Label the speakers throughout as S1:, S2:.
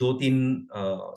S1: 2-3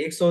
S1: 100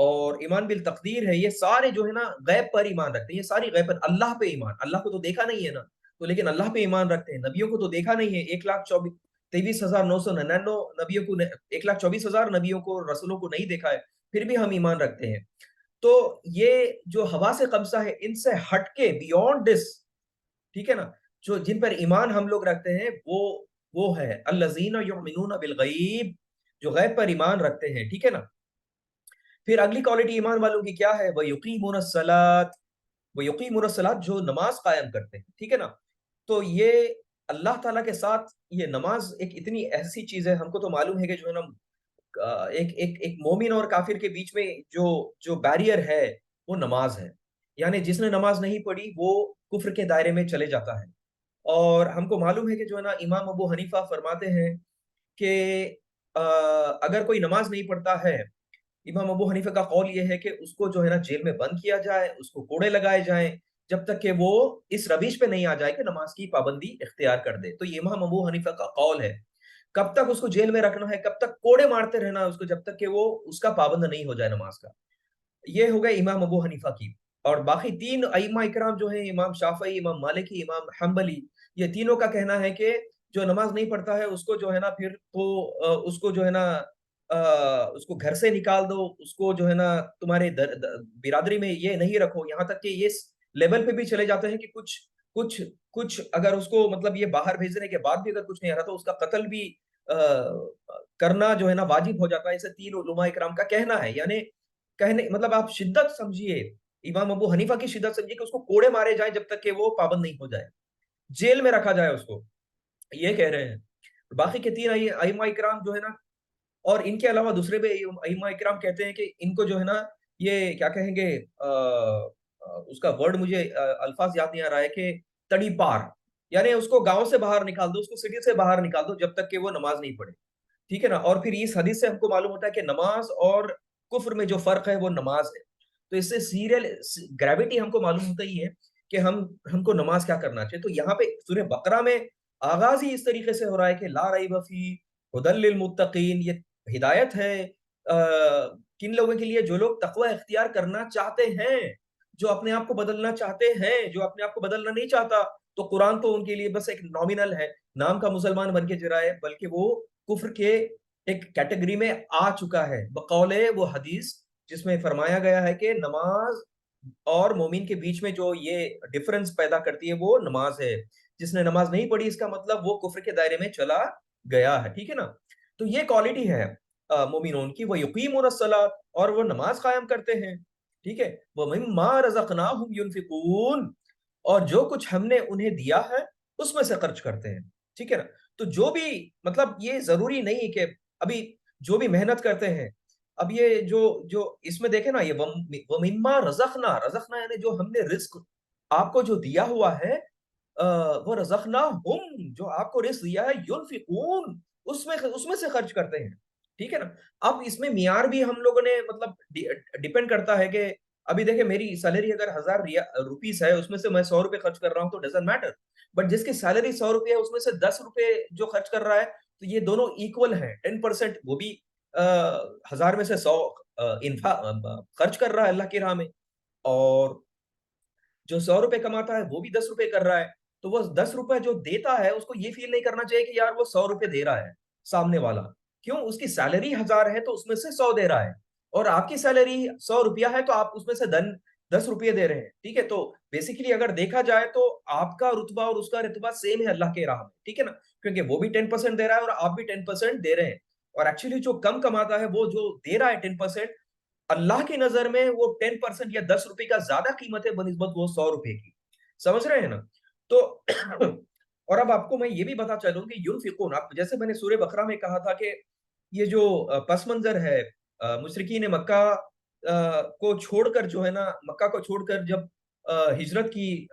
S1: اور ایمان بالتقدیر ہے، یہ سارے جو ہے نا غیب پر ایمان رکھتے ہیں، یہ ساری غیب پر، اللہ پہ ایمان، اللہ کو تو دیکھا نہیں ہے نا، تو لیکن اللہ پہ ایمان رکھتے ہیں، نبیوں کو تو دیکھا نہیں ہے، 1,23,999 نبیوں کو، 1,24,000 نبیوں کو، رسولوں کو نہیں دیکھا ہے، پھر بھی ہم ایمان رکھتے ہیں۔ تو یہ جو حواس خمسہ ہے، ان سے ہٹ کے بیونڈ دس، ٹھیک ہے نا، جو جن پر ایمان ہم لوگ رکھتے ہیں وہ ہے الذین یؤمنون بالغیب، جو غیب پر ایمان رکھتے ہیں، ٹھیک ہے نا۔ پھر اگلی کوالٹی ایمان والوں کی کیا ہے؟ وَيُقِيمُونَ الصَّلَاةَ، وَيُقِيمُونَ الصَّلَاةَ، جو نماز قائم کرتے ہیں، ٹھیک ہے نا۔ تو یہ اللہ تعالیٰ کے ساتھ یہ نماز ایک اتنی ایسی چیز ہے، ہم کو تو معلوم ہے کہ جو ہے نا ایک مومن اور کافر کے بیچ میں جو بیریئر ہے وہ نماز ہے، یعنی جس نے نماز نہیں پڑھی وہ کفر کے دائرے میں چلے جاتا ہے۔ اور ہم کو معلوم ہے کہ جو ہے نا امام ابو حنیفہ فرماتے ہیں کہ اگر کوئی نماز نہیں پڑھتا ہے، امام ابو حنیفہ کا قول یہ ہے کہ اس کو جو ہے نا جیل میں بند کیا جائے، اس کو کوڑے لگائے جائیں، جب تک کہ وہ اس رویش پہ نہیں آ جائے کہ نماز کی پابندی اختیار کر دے۔ تو یہ امام ابو حنیفہ کا قول ہے۔ کب تک اس کو جیل میں رکھنا ہے، کب تک کوڑے مارتے رہنا ہے اس کو، جب تک کہ وہ اس کا پابند نہیں ہو جائے نماز کا۔ یہ ہو گئے امام ابو حنیفہ کی۔ اور باقی تین ائمہ اکرام جو ہیں، امام شافعی، امام مالکی، امام حنبلی، یہ تینوں کا کہنا ہے کہ جو نماز نہیں پڑھتا ہے اس کو جو ہے نا پھر تو اس کو جو ہے نا اس کو گھر سے نکال دو، اس کو جو ہے نا تمہارے برادری میں یہ نہیں رکھو، یہاں تک کہ یہ لیول پہ بھی چلے جاتے ہیں کہ کچھ کچھ اگر اس کو مطلب یہ باہر بھیجنے کے بعد بھی اگر کچھ نہیں آ رہا تو اس کا قتل بھی کرنا جو ہے نا واجب ہو جاتا ہے۔ اسے تین علماء اکرام کا کہنا ہے، یعنی کہنے مطلب آپ شدت سمجھیے، امام ابو حنیفہ کی شدت سمجھیے کہ اس کو کوڑے مارے جائیں جب تک کہ وہ پابند نہیں ہو جائے، جیل میں رکھا جائے اس کو، یہ کہہ رہے ہیں۔ باقی کے تین ائمہ اکرام جو ہے نا، اور ان کے علاوہ دوسرے بھی ائمہ اکرام کہتے ہیں کہ ان کو جو ہے نا یہ کیا کہیں گے، اس کا ورڈ مجھے الفاظ یاد نہیں آ رہا ہے، کہ تڑی پار، یعنی اس کو گاؤں سے باہر نکال دو، اس کو سٹی سے باہر نکال دو جب تک کہ وہ نماز نہیں پڑھے، ٹھیک ہے نا۔ اور پھر اس حدیث سے ہم کو معلوم ہوتا ہے کہ نماز اور کفر میں جو فرق ہے وہ نماز ہے۔ تو اس سے سیریل گریوٹی ہم کو معلوم ہوتا ہی ہے کہ ہم کو نماز کیا کرنا چاہیے۔ تو یہاں پہ سورہ بقرہ میں آغاز ہی اس طریقے سے ہو رہا ہے کہ لا ریب فی ھدی للمتقین، یہ ہدایت ہے کن لوگوں کے لیے؟ جو لوگ تقوی اختیار کرنا چاہتے ہیں، جو اپنے آپ کو بدلنا چاہتے ہیں۔ جو اپنے آپ کو بدلنا نہیں چاہتا تو قرآن تو ان کے لیے بس ایک نامینل ہے، نام کا مسلمان بن کے جرا ہے، بلکہ وہ کفر کے ایک کیٹیگری میں آ چکا ہے بقول وہ حدیث جس میں فرمایا گیا ہے کہ نماز اور مومن کے بیچ میں جو یہ ڈفرنس پیدا کرتی ہے وہ نماز ہے۔ جس نے نماز نہیں پڑھی اس کا مطلب وہ کفر کے دائرے میں چلا گیا ہے، ٹھیک ہے نا۔ تو یہ کوالٹی ہے مومنون کی، وہ یقیمون الصلاۃ، اور وہ نماز قائم کرتے ہیں، ٹھیک ہے، وہ مما رزقناہم ينفقون، اور جو کچھ ہم نے انہیں دیا ہے اس میں سے خرچ کرتے ہیں، ٹھیک ہے نا۔ تو جو بھی مطلب یہ ضروری نہیں کہ ابھی جو بھی محنت کرتے ہیں، اب یہ جو اس میں دیکھیں نا، یہ وَمِمَّا رَزَقْنَا یعنی جو ہم نے رزق آپ کو جو دیا ہوا ہے، وہ رَزَقْنَاهُمْ، جو آپ کو رزق دیا ہے، يُنْفِقُونَ، اس میں سے خرچ کرتے ہیں، ٹھیک ہے نا۔ اب اس میں معیار بھی ہم لوگوں نے مطلب ڈیپینڈ کرتا ہے کہ ابھی دیکھیں میری سیلری اگر 1,000 روپیز ہے، اس میں سے میں 100 روپے خرچ کر رہا ہوں تو ڈزنٹ میٹر، بٹ جس کی سیلری 100 روپے ہے اس میں سے 10 روپے جو خرچ کر رہا ہے تو یہ دونوں ایکول ہیں، 10%، وہ بھی 1,000 میں سے 100 خرچ کر رہا ہے اللہ کی راہ میں، اور جو 100 روپے کماتا ہے وہ بھی 10 روپے کر رہا ہے، تو وہ 10 روپے جو دیتا ہے اس کو یہ فیل نہیں کرنا چاہیے کہ یار وہ 100 روپے دے رہا ہے سامنے والا، کیوں؟ اس کی سیلری 1,000 ہے تو اس میں سے 100 دے رہا ہے، اور آپ کی سیلری 100 روپیہ ہے تو آپ اس میں سے 10 روپے دے رہے ہیں، ٹھیک ہے۔ تو بیسیکلی اگر دیکھا جائے تو آپ کا رتبہ اور اس کا رتبہ سیم ہے اللہ کے راہ میں، ٹھیک ہے نا، کیونکہ وہ بھی 10% دے رہا ہے اور آپ بھی 10% دے رہے ہیں، اور ایکچولی جو کم کماتا ہے وہ جو دے رہا ہے 10%، اللہ کی نظر میں وہ 10% یا 10 روپے کا زیادہ قیمت ہے بنسبت وہ 100 روپے کی، سمجھ رہے ہیں نا۔ تو اور اب آپ کو میں یہ بھی بتا چلوں کہ ینفقون، آپ جیسے میں نے سورہ بقرہ میں کہا تھا کہ یہ جو پس منظر ہے مشرکین مکہ کو چھوڑ کر جو ہے نا، مکہ کو چھوڑ کر جب ہجرت کی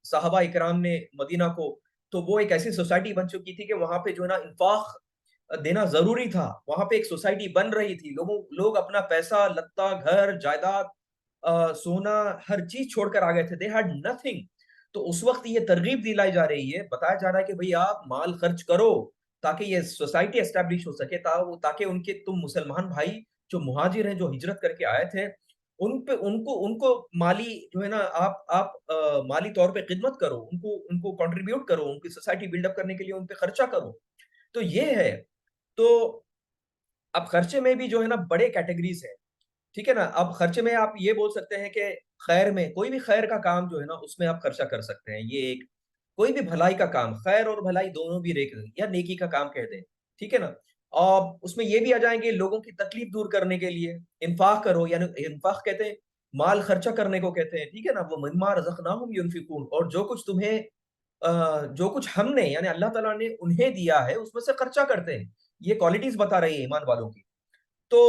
S1: صحابہ اکرام نے مدینہ کو، تو وہ ایک ایسی سوسائٹی بن چکی تھی کہ وہاں پہ جو ہے نا انفاق دینا ضروری تھا، وہاں پہ ایک سوسائٹی بن رہی تھی، لوگ اپنا پیسہ لتا، گھر جائیداد، سونا، ہر چیز چھوڑ کر آ گئے تھے، دے ہیڈ نتھنگ۔ تو اس وقت یہ ترغیب دلائی جا رہی ہے، بتایا جا رہا ہے کہ بھئی آپ مال خرچ کرو تاکہ یہ سوسائٹی اسٹیبلش ہو سکے، تاکہ ان کے تم مسلمان بھائی جو مہاجر ہیں جو ہجرت کر کے آئے تھے ان پہ ان کو مالی جو ہے نا آپ مالی طور پہ خدمت کرو، ان کو کنٹریبیوٹ کرو، ان کی سوسائٹی بلڈ اپ کرنے کے لیے ان پہ خرچہ کرو. تو یہ ہے. تو اب خرچے میں بھی جو ہے نا بڑے کیٹیگریز ہیں. ٹھیک ہے نا. اب خرچے میں آپ یہ بول سکتے ہیں کہ خیر میں کوئی بھی خیر کا کام جو ہے نا اس میں آپ خرچہ کر سکتے ہیں. یہ ایک کوئی بھی بھلائی کا کام، خیر اور بھلائی دونوں بھی یا نیکی کا کام کہتے ہیں. ٹھیک ہے نا. اور اس میں یہ بھی آ جائیں گے لوگوں کی تکلیف دور کرنے کے لیے انفاق کرو، یعنی انفاق کہتے ہیں مال خرچہ کرنے کو کہتے ہیں. ٹھیک ہے نا. وہ مما رزقناہم ينفقون، اور جو کچھ تمہیں جو کچھ ہم نے یعنی اللہ تعالیٰ نے انہیں دیا ہے اس میں سے خرچہ کرتے ہیں. یہ کوالٹیز بتا رہی ہے ایمان والوں کی. تو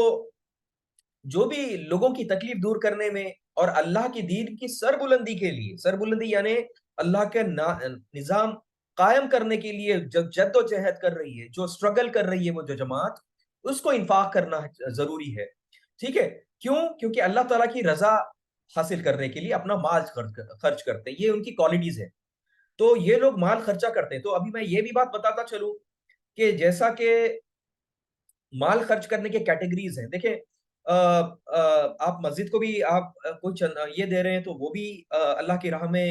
S1: جو بھی لوگوں کی تکلیف دور کرنے میں اور اللہ کی دین کی سربلندی کے لیے، سربلندی یعنی اللہ کے نظام قائم کرنے کے لیے جو جد و جہد کر رہی ہے، جو سٹرگل کر رہی ہے وہ جو جماعت، اس کو انفاق کرنا ضروری ہے. ٹھیک ہے. کیوں؟ کیونکہ اللہ تعالیٰ کی رضا حاصل کرنے کے لیے اپنا مال خرچ کرتے ہیں. یہ ان کی کوالٹیز ہے. تو یہ لوگ مال خرچہ کرتے ہیں. تو ابھی میں یہ بھی بات بتاتا چلوں کہ جیسا کہ مال خرچ کرنے کے کیٹیگریز ہیں. دیکھیں آپ مسجد کو بھی آپ کچھ یہ دے رہے ہیں تو وہ بھی اللہ کی راہ میں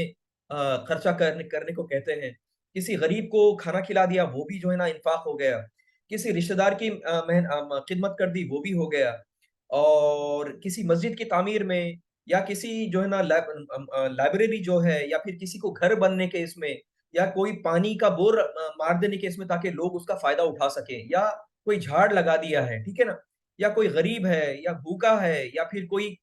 S1: خرچہ کرنے کو کہتے ہیں. کسی غریب کو کھانا کھلا دیا وہ بھی جو ہے نا انفاق ہو گیا. کسی رشتہ دار کی خدمت کر دی وہ بھی ہو گیا. اور کسی مسجد کی تعمیر میں یا کسی جو ہے نا لائبریری جو ہے یا پھر کسی کو گھر بننے کے اس میں یا کوئی پانی کا بور مار دینے کے اس میں تاکہ لوگ اس کا فائدہ اٹھا سکیں، یا کوئی جھاڑ لگا دیا ہے. ٹھیک ہے نا. یا کوئی غریب ہے یا بھوکا ہے یا پھر کوئی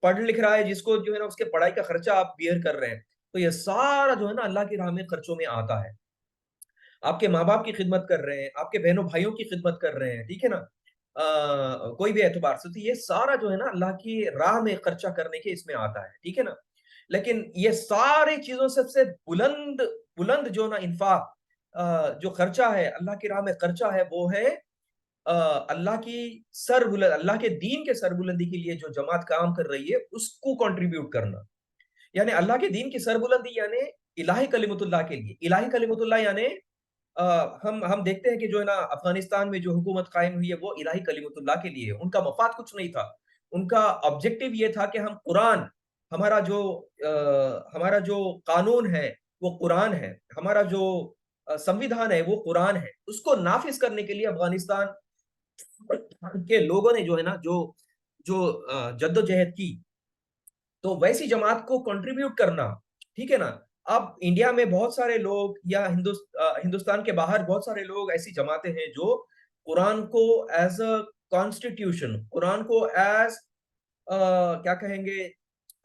S1: پڑھ لکھ رہا ہے جس کو جو ہے نا اس کے پڑھائی کا خرچہ آپ بیئر کر رہے ہیں. تو یہ سارا جو ہے نا اللہ کی راہ میں خرچوں میں آتا ہے. آپ کے ماں باپ کی خدمت کر رہے ہیں، آپ کے بہنوں بھائیوں کی خدمت کر رہے ہیں. ٹھیک ہے نا. کوئی بھی اعتبار سے تو یہ سارا جو ہے نا اللہ کی راہ میں خرچہ کرنے کے اس میں آتا ہے. ٹھیک ہے نا. لیکن یہ ساری چیزوں سب سے بلند بلند جو نا انفاق جو خرچہ ہے اللہ کی راہ میں خرچہ ہے وہ ہے اللہ کی اللہ کے دین کے سربلندی کے لیے جو جماعت کام کر رہی ہے اس کو کنٹریبیوٹ کرنا. یعنی اللہ کے دین کی سربلندی یعنی الہی کلمت اللہ کے لیے. الہی کلمت اللہ یعنی ہم دیکھتے ہیں کہ جو ہے نا افغانستان میں جو حکومت قائم ہوئی ہے وہ الہی کلمت اللہ کے لیے. ان کا مفاد کچھ نہیں تھا. ان کا آبجیکٹو یہ تھا کہ ہم قرآن، ہمارا جو قانون ہے وہ قرآن ہے، ہمارا جو سمویدھان ہے وہ قرآن ہے. اس کو نافذ کرنے کے لیے افغانستان کے لوگوں نے جو ہے نا جو جد و جہد کی. تو ویسی جماعت کو کنٹریبیوٹ کرنا. ٹھیک ہے نا. اب انڈیا میں بہت سارے لوگ یا ہندوستان کے باہر بہت سارے لوگ ایسی جماعتیں ہیں جو قرآن کو ایز اے کانسٹیٹیوشن، قرآن کو ایز کیا کہیں گے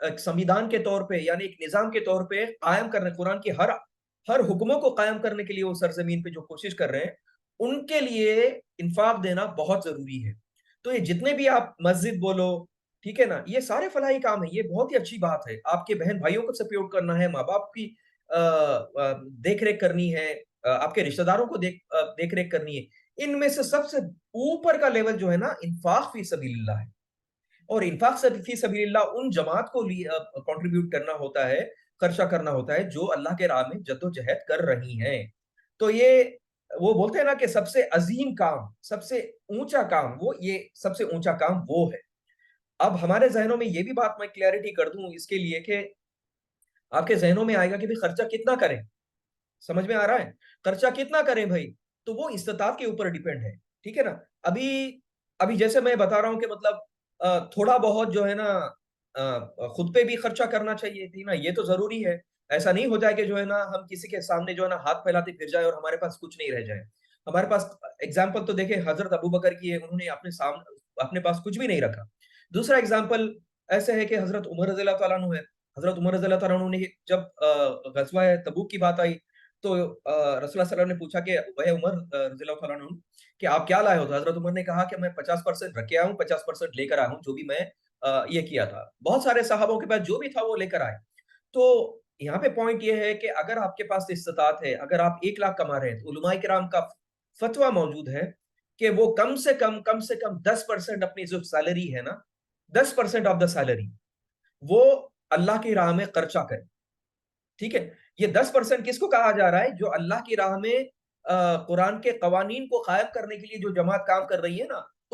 S1: ایک سمویدھان کے طور پہ یعنی ایک نظام کے طور پہ قائم کرنے، قرآن کی ہر حکموں کو قائم کرنے کے لیے وہ سرزمین پہ جو کوشش کر رہے ہیں ان کے لیے انفاق دینا بہت ضروری ہے. تو یہ جتنے بھی آپ مسجد بولو، ٹھیک ہے نا، یہ سارے فلاحی کام ہیں. یہ بہت ہی اچھی بات ہے. آپ کے بہن بھائیوں کو سپورٹ کرنا ہے، ماں باپ کی دیکھ ریکھ کرنی ہے، آپ کے رشتہ داروں کو دیکھ ریکھ کرنی ہے. ان میں سے سب سے اوپر کا لیول جو ہے نا انفاق فی سبیل اللہ ہے. اور انفاق فی سبیل اللہ ان جماعت کو کنٹریبیوٹ کرنا ہوتا ہے، خرچہ کرنا ہوتا ہے جو اللہ کے راہ میں جد و جہد کر رہی ہیں. تو یہ وہ بولتے ہیں نا کہ سب سے عظیم کام، سب سے اونچا کام، یہ سب سے اونچا کام وہ ہے. اب ہمارے ذہنوں میں یہ بھی بات میں کلیئرٹی کر دوں اس کے لیے کہ آپ کے ذہنوں میں آئے گا کہ بھی خرچہ کتنا کریں. سمجھ میں آ رہا ہے؟ خرچہ کتنا کریں بھائی. تو وہ استطاعت کے اوپر ڈیپینڈ ہے. ٹھیک ہے نا. ابھی جیسے میں بتا رہا ہوں کہ مطلب تھوڑا بہت جو ہے نا خود پہ بھی خرچہ کرنا چاہیے تھی نا. یہ تو ضروری ہے. ایسا نہیں ہو جائے کہ جو ہے نا ہم کسی کے سامنے جو ہے نا ہاتھ پھیلاتے پھر جائے اور ہمارے پاس کچھ نہیں رہ جائے. ہمارے پاس ایگزامپل تو دیکھیں حضرت ابو بکر کی ہے، انہوں نے اپنے پاس کچھ بھی نہیں رکھا. دوسرا ایگزامپل ایسے ہے کہ حضرت عمر رضی اللہ تعالیٰ عنہ ہے. حضرت عمر رضی اللہ تعالیٰ عنہ نے جب غزوہ تبوک کی بات آئی تو رسول اللہ صلی اللہ علیہ وسلم نے پوچھا کہ وہ عمر رضی اللہ تعالیٰ عنہ کہ آپ کیا لائے ہو. تو حضرت عمر نے کہا کہ میں 50% رکھ کے آیا ہوں، 50% لے کر آیا ہوں، جو بھی میں یہ کیا تھا. بہت سارے صحابوں کے پاس جو بھی تھا وہ لے کر آئے. تو یہاں پہ پوائنٹ یہ ہے کہ اگر آپ کے پاس استطاعت ہے، اگر آپ 1 لاکھ کما رہے ہیں تو علماء کرام کا فتویٰ موجود ہے کہ وہ کم سے کم 10% اپنی جو سیلری ہے نا، 10% آف دا سیلری وہ اللہ کی راہ میں خرچہ کرے. ٹھیک ہے. یہ 10% کس کو کہا جا رہا ہے؟ جو اللہ کی راہ میں قرآن کے قوانین کو قائم کرنے کے لیے جو جماعت کام کر رہی ہے نا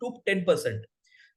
S1: to 10%।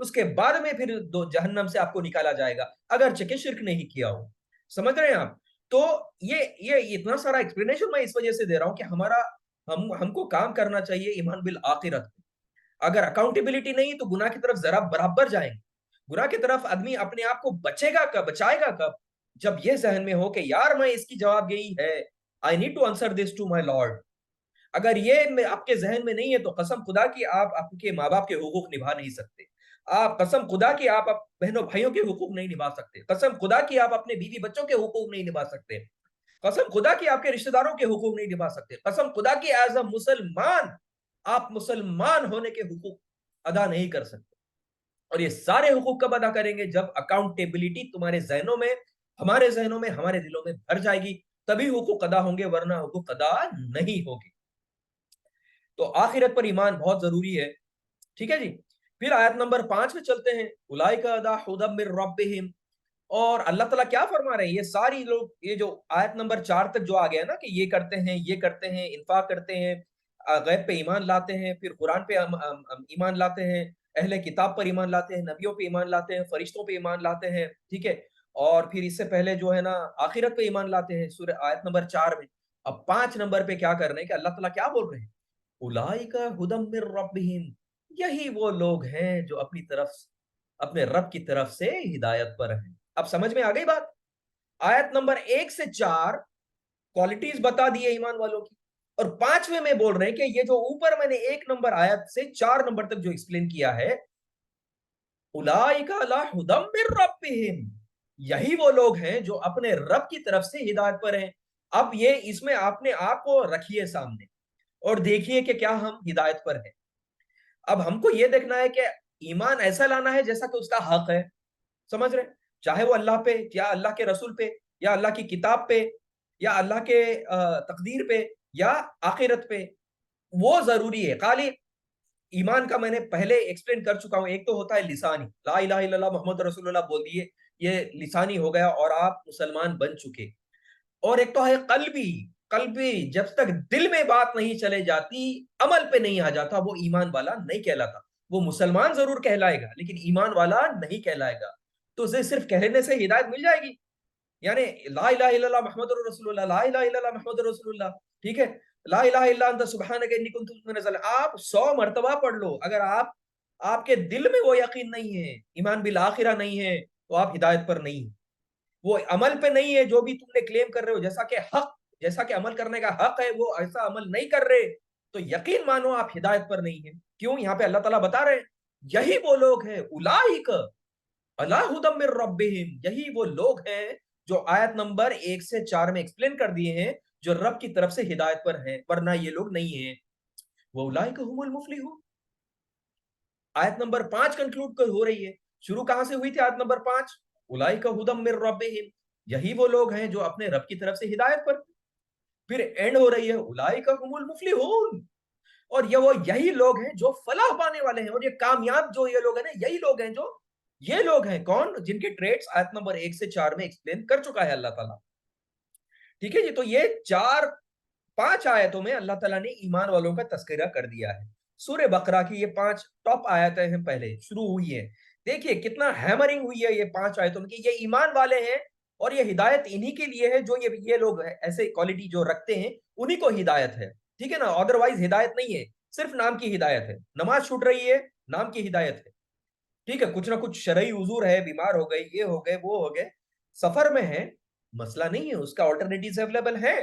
S1: اس کے بعد میں پھر جہنم سے آپ کو نکالا جائے گا اگرچہ کہ شرک نہیں کیا ہو. سمجھ رہے ہیں آپ؟ تو یہ اتنا سارا ایکسپلینیشن میں اس وجہ سے دے رہا ہوں کہ ہم کو کام کرنا چاہیے ایمان بالآخرت. اگر اکاؤنٹیبلٹی نہیں تو گناہ کی طرف ذرا برابر جائیں گے. گناہ کی طرف آدمی اپنے آپ کو بچائے گا کب؟ جب یہ ذہن میں ہو کہ یار میں اس کی جواب یہی ہے, I need to answer this to my Lord. اگر یہ آپ کے ذہن میں نہیں ہے تو قسم خدا کی آپ کے ماں باپ کے حقوق نبھا نہیں سکتے. آپ قسم خدا کی آپ بہنوں بھائیوں کے حقوق نہیں نبھا سکتے. قسم خدا کی آپ اپنے بیوی بچوں کے حقوق نہیں نبھا سکتے. قسم خدا کی آپ کے رشتہ داروں کے حقوق نہیں نبھا سکتے. قسم خدا کی ایز اے مسلمان آپ مسلمان ہونے کے حقوق ادا نہیں کر سکتے. اور یہ سارے حقوق کب ادا کریں گے؟ جب اکاؤنٹیبلٹی تمہارے ذہنوں میں, ہمارے ذہنوں میں, ہمارے دلوں میں بھر جائے گی, تبھی حقوق ادا ہوں گے, ورنہ حقوق ادا نہیں ہوگی. تو آخرت پر ایمان بہت ضروری ہے. ٹھیک ہے جی. پھر آیت نمبر 5 میں چلتے ہیں. اولئک علی ھدی من ربہم. اور اللہ تعالیٰ کیا فرما رہے ہیں؟ یہ ساری لوگ, یہ جو آیت نمبر 4 تک جو آ گیا نا کہ یہ کرتے ہیں, یہ کرتے ہیں, انفاق کرتے ہیں, غیب پہ ایمان لاتے ہیں, پھر قرآن پہ ایمان لاتے ہیں, اہل کتاب پر ایمان لاتے ہیں, نبیوں پہ ایمان لاتے ہیں, فرشتوں پہ ایمان لاتے ہیں. ٹھیک ہے. اور پھر اس سے پہلے جو ہے نا آخرت پہ ایمان لاتے ہیں سورہ آیت نمبر 4 میں. اب 5 نمبر پہ کیا کر رہے ہیں کہ اللہ تعالیٰ کیا بول رہے ہیں؟ اولئک ھدی من ربہم. یہی وہ لوگ ہیں جو اپنے رب کی طرف سے ہدایت پر ہیں. اب سمجھ میں آ گئی بات؟ آیت نمبر 1 سے 4 کوالٹیز بتا دیے ایمان والوں کی, اور 5ویں میں بول رہے ہیں کہ یہ جو اوپر میں نے 1 نمبر آیت سے 4 نمبر تک جو ایکسپلین کیا ہے, اولئک علی ھدی من ربہم, یہی وہ لوگ ہیں جو اپنے رب کی طرف سے ہدایت پر ہیں. اب یہ اس میں آپ نے آپ کو رکھیے سامنے اور دیکھیے کہ کیا ہم ہدایت پر ہیں. اب ہم کو یہ دیکھنا ہے کہ ایمان ایسا لانا ہے جیسا کہ اس کا حق ہے. سمجھ رہے؟ چاہے وہ اللہ پہ یا اللہ کے رسول پہ یا اللہ کی کتاب پہ یا اللہ کے تقدیر پہ یا آخرت پہ, وہ ضروری ہے. خالی ایمان کا میں نے پہلے ایکسپلین کر چکا ہوں. ایک تو ہوتا ہے لسانی, لا الہ الا اللہ محمد رسول اللہ بول دیے, یہ لسانی ہو گیا اور آپ مسلمان بن چکے. اور ایک تو ہے قلبی, جب تک دل میں بات نہیں چلے جاتی, عمل پہ نہیں آ جاتا, وہ ایمان والا نہیں کہلاتا. وہ مسلمان ضرور کہلائے گا لیکن ایمان والا نہیں کہلائے گا. تو صرف کہنے سے ہدایت مل جائے گی؟ یعنی لا الہ الا اللہ محمد رسول اللہ, لا الہ الا اللہ محمد رسول اللہ, ٹھیک ہے, لا الہ الا انت سبحانک انی کنت من الظالمین, آپ 100 مرتبہ پڑھ لو, اگر آپ کے دل میں وہ یقین نہیں ہے, ایمان بالآخرہ نہیں ہے, تو آپ ہدایت پر نہیں ہیں. وہ عمل پہ نہیں ہے جو بھی تم نے کلیم کر رہے ہو, جیسا کہ عمل کرنے کا حق ہے, وہ ایسا عمل نہیں کر رہے, تو یقین مانو آپ ہدایت پر نہیں ہیں. کیوں؟ یہاں پہ اللہ تعالیٰ بتا رہے ہیں یہی وہ لوگ ہیں, اولئک علی ھدی من ربہم, یہی وہ لوگ ہیں جو آیت نمبر 1 سے 4 میں ایکسپلین کر دیے ہیں, جو رب کی طرف سے ہدایت پر ہیں, ورنہ یہ لوگ نہیں ہیں. وَأُولَئِكَ هُمُ الْمُفْلِحُونَ. آیت نمبر 5 کنکلوڈ ہو رہی ہے. شروع کہاں سے ہوئی تھی آیت نمبر 5؟ اولئک ھدی من ربہم, یہی وہ لوگ ہیں جو اپنے رب کی طرف سے ہدایت پر. پھر اینڈ ہو رہی ہے اولئک ھم المفلحون, اور یہی لوگ ہیں جو فلاح پانے والے ہیں. اور یہ کامیاب جو یہ لوگ ہیں نا, یہی لوگ ہیں جو یہ لوگ ہیں کون؟ جن کے ٹریٹس آیت نمبر 1 سے 4 میں ایکسپلین کر چکا ہے اللہ تعالیٰ. ٹھیک ہے جی. تو یہ 5 آیتوں میں اللہ تعالیٰ نے ایمان والوں کا تذکرہ کر دیا ہے. سورہ بقرہ کی یہ 5 ٹاپ آیتیں ہیں, پہلے شروع ہوئی ہیں. دیکھیے کتنا ہیمرنگ ہوئی ہے یہ 5 آیتوں میں کہ یہ ایمان والے ہیں اور یہ ہدایت انہی کے لیے ہے جو یہ لوگ ایسے کوالٹی جو رکھتے ہیں, انہی کو ہدایت ہے. ٹھیک ہے نا, ادروائز ہدایت نہیں ہے, صرف نام کی ہدایت ہے. نماز چھوٹ رہی ہے, نام کی ہدایت ہے. ٹھیک ہے, کچھ نہ کچھ شرعی عذور ہے, بیمار ہو گئے, یہ ہو گئے, وہ ہو گئے, سفر میں ہے, مسئلہ نہیں ہے, اس کا آلٹرنیٹیوز اویلیبل ہے,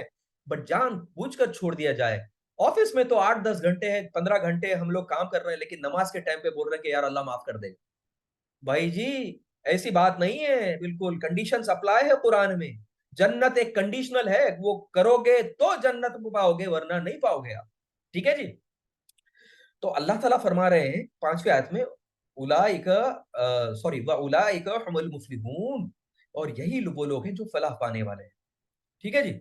S1: بٹ جان بوجھ کر چھوڑ دیا جائے. آفس میں تو 8-10 گھنٹے ہیں, 15 گھنٹے ہم لوگ کام کر رہے ہیں, لیکن نماز کے ٹائم پہ بول رہے ہیں کہ یار اللہ معاف کر دے. بھائی جی ایسی بات نہیں ہے, بالکل کنڈیشنز اپلائی ہے قرآن میں. جنت ایک کنڈیشنل ہے, وہ کرو گے تو جنت پاؤ گے, ورنہ نہیں پاؤ گے آپ. ٹھیک ہے جی. تو اللہ تعالیٰ فرما رہے ہیں 5ویں آیت میں وَأُولَئِكَ هُمُ الْمُفْلِحُونَ, اور یہی وہ لوگ ہیں جو فلاح پانے والے ہیں. ٹھیک ہے جی.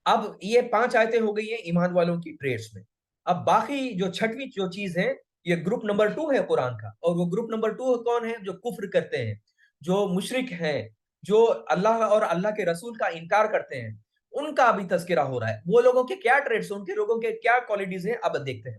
S1: اب یہ 5 آیتیں ہو گئی ہیں ایمان والوں کی ٹریٹس میں. اب باقی جو 6ویں جو چیز ہے, یہ گروپ نمبر 2 ہے قرآن کا. اور وہ گروپ نمبر 2 کون ہے؟ جو کفر کرتے ہیں, جو مشرک ہیں, جو اللہ اور اللہ کے رسول کا انکار کرتے ہیں, ان کا بھی تذکرہ ہو رہا ہے. وہ لوگوں کے کیا ٹریٹس, ان کے لوگوں کے کیا کوالٹیز ہیں, اب دیکھتے ہیں.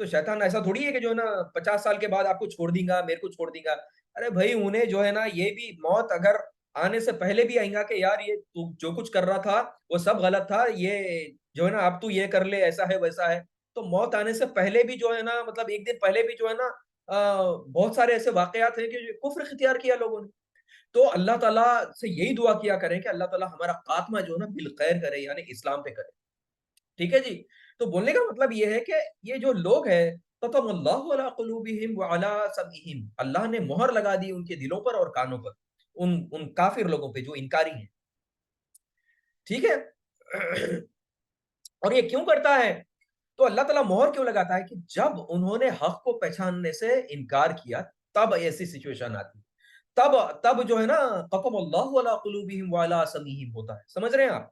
S1: تو شیطان ایسا تھوڑی ہے کہ جو ہے نا 50 سال کے بعد آپ کو چھوڑ دیں گا، میرے کو چھوڑ دیں گا. ارے بھائی انہیں جو ہے نا یہ بھی موت اگر آنے سے پہلے بھی آئیں گا کہ یار یہ تو جو کچھ کر رہا تھا وہ سب غلط تھا، یہ جو ہے نا اب تو یہ کر لے، ایسا ہے ویسا ہے. تو موت آنے سے پہلے بھی جو ہے نا مطلب ایک دن پہلے بھی جو ہے نا بہت سارے ایسے واقعات ہیں کہ کفر اختیار کیا لوگوں نے. تو اللہ تعالیٰ سے یہی دعا کیا کریں کہ اللہ تعالیٰ ہمارا خاتمہ جو ہے نا بالخیر کرے، یعنی اسلام پہ کرے. ٹھیک ہے جی. تو بولنے کا مطلب یہ ہے کہ یہ جو لوگ ہیں ختم اللہ علی قلوبہم وعلی سمعہم، اللہ نے مہر لگا دی ان کے دلوں پر اور کانوں پر، ان کافر لوگوں پہ جو انکاری ہیں. ٹھیک ہے. اور یہ کیوں کرتا ہے؟ تو اللہ تعالیٰ مہر کیوں لگاتا ہے کہ جب انہوں نے حق کو پہچاننے سے انکار کیا تب ایسی سچویشن آتی، تب جو ہے نا ختم اللہ علی قلوبہم وعلی سمعہم ہوتا ہے. سمجھ رہے ہیں آپ؟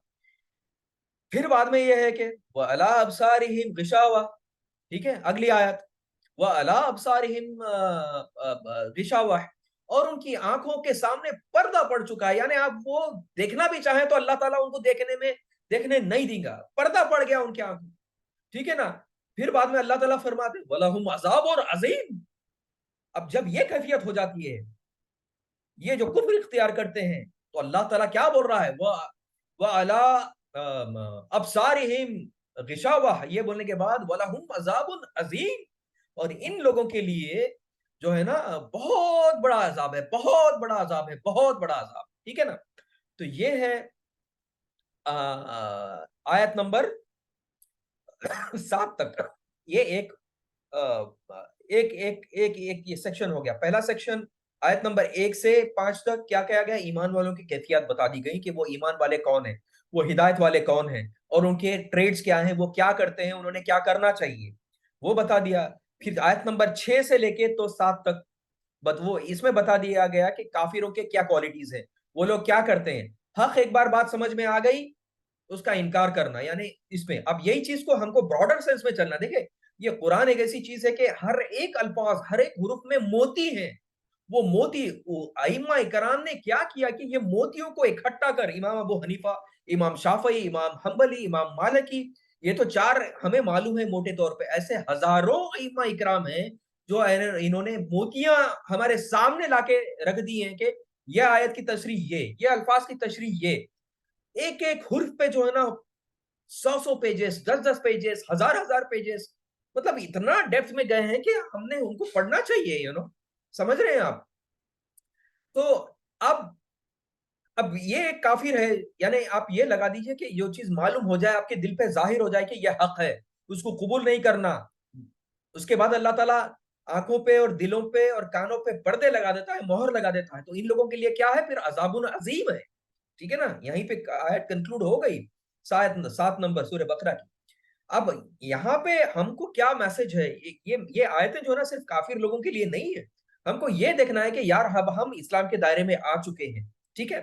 S1: پھر بعد میں یہ ہے کہ وَعَلَىٰ أَبْصَارِهِمْ غِشَاوَةٌ. ٹھیک ہے. اگلی آیت وَعَلَىٰ أَبْصَارِهِمْ غِشَاوَةٌ، اور ان کی آنکھوں کے سامنے پردہ پڑ چکا ہے، یعنی آپ وہ دیکھنا بھی چاہیں تو اللہ تعالیٰ ان کو دیکھنے نہیں دیں گا، پردہ پڑ گیا ان کی آنکھوں. ٹھیک ہے نا. پھر بعد میں اللہ تعالیٰ فرماتے وَلَهُمْ عَذَابٌ عَظِيمٌ. اب جب یہ کیفیت ہو جاتی ہے، یہ جو کفر اختیار کرتے ہیں، تو اللہ تعالیٰ کیا بول رہا ہے؟ وَعَلَىٰ أَبْصَارِهِمْ غِشَاوَةٌ، یہ بولنے کے بعد وَلَهُمْ عَذَابٌ عَظِيمٌ، اور ان لوگوں کے لیے جو ہے نا بہت بڑا عذاب ہے، بہت بڑا عذاب ہے، بہت بڑا عذاب. ٹھیک ہے نا. تو یہ ہے آیت نمبر 7 تک. یہ ایک یہ سیکشن ہو گیا. پہلا سیکشن آیت نمبر 1 سے 5 تک کیا کہا گیا؟ ایمان والوں کی کیفیت بتا دی گئی کہ وہ ایمان والے کون ہیں، وہ ہدایت والے کون ہیں، اور ان کے ٹریڈز کیا ہیں، وہ کیا کرتے ہیں، انہوں نے کیا کرنا چاہیے، وہ بتا دیا. پھر آیت نمبر 6 سے لے کے تو 7 تک وہ اس میں بتا دیا گیا کہ کافروں کے کیا کوالٹیز ہیں، وہ لوگ کیا کرتے ہیں. حق ایک بار بات سمجھ میں آ گئی، اس کا انکار کرنا، یعنی اس میں اب یہی چیز کو ہم کو براڈر سینس میں چلنا. دیکھیں یہ قرآن ایک ایسی چیز ہے کہ ہر ایک الفاظ، ہر ایک حروف میں موتی ہیں. وہ موتی ائمہ کرام نے کیا کیا کہ یہ موتیوں کو اکٹھا کر، امام ابو حنیفہ، امام شافعی، امام حنبلی، امام مالکی، یہ تو 4 ہمیں معلوم ہے موٹے طور پہ، ایسے ہزاروں ائمہ اکرام ہیں جو انہوں نے موتیاں ہمارے سامنے لا کے رکھ دی ہیں کہ یہ آیت کی تشریح یہ الفاظ کی تشریح یہ. ایک ایک حرف پہ جو ہے نا 100 پیجز، 10 پیجز، ہزار پیجز، مطلب اتنا ڈیپتھ میں گئے ہیں کہ ہم نے ان کو پڑھنا چاہیے. سمجھ رہے ہیں آپ؟ تو اب یہ ایک کافر ہے، یعنی آپ یہ لگا دیجئے کہ یہ چیز معلوم ہو جائے، آپ کے دل پہ ظاہر ہو جائے کہ یہ حق ہے، اس کو قبول نہیں کرنا. اس کے بعد اللہ تعالیٰ آنکھوں پہ اور دلوں پہ اور کانوں پہ پردے لگا دیتا ہے، مہر لگا دیتا ہے. تو ان لوگوں کے لیے کیا ہے؟ پھر عذاب عظیم ہے. ٹھیک ہے نا. یہیں پہ آیت کنکلوڈ ہو گئی 7 نمبر سورہ بقرہ کی. اب یہاں پہ ہم کو کیا میسج ہے؟ یہ آیتیں جو ہے نا صرف کافر لوگوں کے لیے نہیں ہے. ہم کو یہ دیکھنا ہے کہ یار اب ہم اسلام کے دائرے میں آ چکے ہیں. ٹھیک ہے.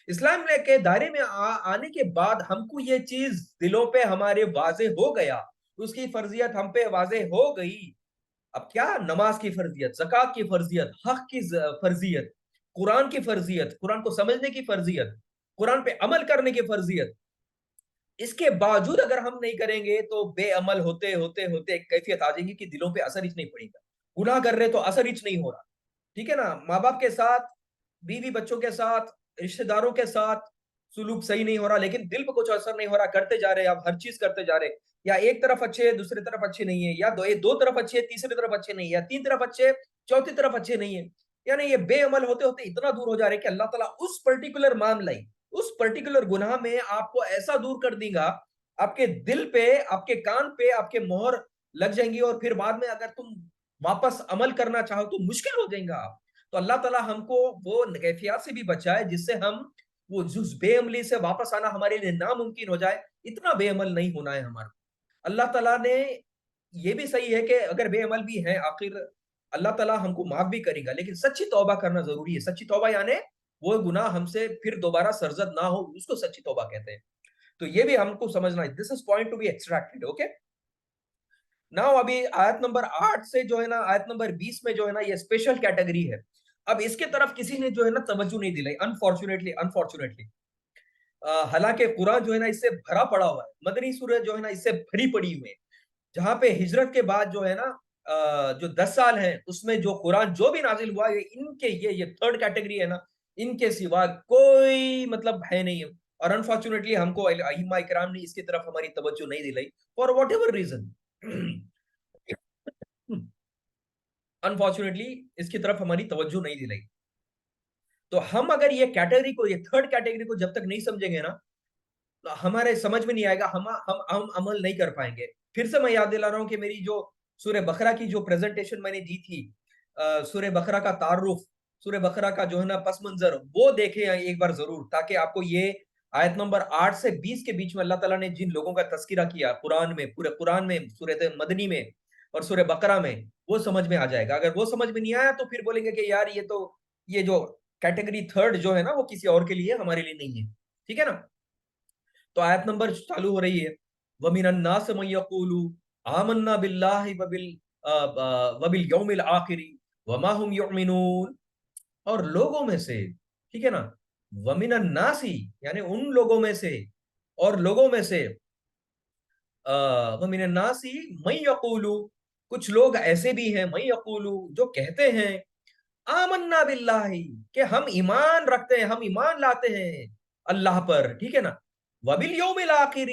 S1: اسلام کے دائرے میں آنے کے بعد ہم کو یہ چیز دلوں پہ ہمارے واضح ہو گیا، اس کی فرضیت ہم پہ واضح ہو گئی. اب کیا؟ نماز کی فرضیت، زکوٰۃ کی فرضیت، حق کی فرضیت، قرآن کی فرضیت، قرآن کو سمجھنے کی فرضیت، قرآن پہ عمل کرنے کی فرضیت. اس کے باوجود اگر ہم نہیں کریں گے تو بے عمل ہوتے ہوتے ہوتے ایک کیفیت آ جائے گی کہ دلوں پہ اثر ہی نہیں پڑے گا. گناہ کر رہے تو اثر ہی نہیں ہو رہا. ٹھیک ہے نا. ماں باپ کے ساتھ، بیوی بچوں کے ساتھ، رشتہ داروں کے ساتھ سلوک صحیح نہیں ہو رہا، لیکن دل پہ کچھ اثر نہیں ہو رہا، کرتے جا رہے آپ ہر چیز کرتے جا رہے. یا ایک طرف اچھے ہے، دوسری طرف اچھے نہیں ہے، یا دو طرف اچھے ہے، تیسری طرف اچھے نہیں ہے، یا 3 طرف اچھے، چوتھی طرف اچھے نہیں ہے. یعنی یہ بے عمل ہوتے ہوتے اتنا دور ہو جا رہے کہ اللہ تعالیٰ اس پرٹیکولر معاملہ، اس پرٹیکولر گناہ میں آپ کو ایسا دور کر دیں گا، آپ کے دل پہ، آپ کے کان پہ آپ کے مہر لگ جائیں گی، اور پھر بعد میں اگر تم واپس عمل کرنا چاہو تو مشکل ہو جائیں گا آپ. تو اللہ تعالیٰ ہم کو وہ کیفیات سے بھی بچائے جس سے ہم وہ جز بے عملی سے واپس آنا ہمارے لیے ناممکن ہو جائے. اتنا بے عمل نہیں ہونا ہے ہمارا. اللہ تعالیٰ نے یہ بھی صحیح ہے کہ اگر بے عمل بھی ہیں آخر اللہ تعالیٰ ہم کو معاف بھی کرے گا، لیکن سچی توبہ کرنا ضروری ہے. سچی توبہ یعنی وہ گناہ ہم سے پھر دوبارہ سرزد نہ ہو، اس کو سچی توبہ کہتے ہیں. تو یہ بھی ہم کو سمجھنا ہے. This is point to be extracted. Okay. Now ابھی آیت نمبر 8 سے جو ہے نا آیت نمبر 20 میں جو ہے نا یہ اسپیشل کیٹیگری ہے. اب اس کے طرف کسی نے جو ہے نا توجہ نہیں دلائی، انفارچونیٹلی. حالانکہ قرآن جو ہے نا اس سے بھرا پڑا ہوا ہے، مدنی سورہ جو ہے نا اس سے بھری پڑی ہوئی ہے. جہاں پہ ہجرت کے بعد جو ہے نا جو 10 سال ہیں اس میں جو قرآن جو بھی نازل ہوا ان کے یہ تھرڈ کیٹیگری ہے نا، ان کے سوا کوئی مطلب ہے نہیں ہے. اور انفارچونیٹلی ہم کو ائمہ اکرام نے اس کی طرف ہماری توجہ نہیں دلائی for whatever reason. Unfortunately اس کی طرف ہماری توجہ نہیں دلائی. تو ہم اگر یہ کیٹیگری کو، یہ تھرڈ کیٹیگری کو جب تک نہیں سمجھیں گے نا، ہمارے سمجھ میں نہیں آئے گا، ہم عمل نہیں کر پائیں گے. پھر سے میں یاد دلا رہا ہوں کہ میری جو سورہ بقرہ کی جو پریزنٹیشن میں نے دی تھی، سورہ بقرہ کا تعارف، سورہ بقرہ کا جو ہے نا پس منظر، وہ دیکھیں ایک بار ضرور، تاکہ آپ کو یہ آیت نمبر 8 سے 20 کے بیچ میں اللہ تعالیٰ نے جن لوگوں کا تذکرہ کیا قرآن میں، پورے قرآن میں، سورہ مدنی میں اور سورہ بقرہ میں، وہ سمجھ میں آ جائے گا. اگر وہ سمجھ میں نہیں آیا تو پھر بولیں گے کہ یار یہ جو کیٹیگری تھرڈ جو ہے نا وہ کسی اور کے لیے، ہمارے لیے نہیں ہے. ٹھیک ہے نا؟ تو آیت نمبر چالو ہو رہی ہے، وَمِنَ النَّاسِ مَن يَقُولُ آمَنَّا بِاللَّهِ وَبِالْيَوْمِ الْآخِرِ وَمَا هُمْ يُؤْمِنُونَ. اور لوگوں میں سے، ٹھیک ہے نا، وَمِنَ النَّاسِ یعنی ان لوگوں میں سے، اور لوگوں میں سے، وَمِنَ النَّاسِ مَن يَقُولُ کچھ لوگ ایسے بھی ہیں، مَن يَقُولُ جو کہتے ہیں، آمنا باللہ کہ ہم ایمان رکھتے ہیں، ہم ایمان لاتے ہیں اللہ پر. ٹھیک ہے نا؟ وبالیوم الاخر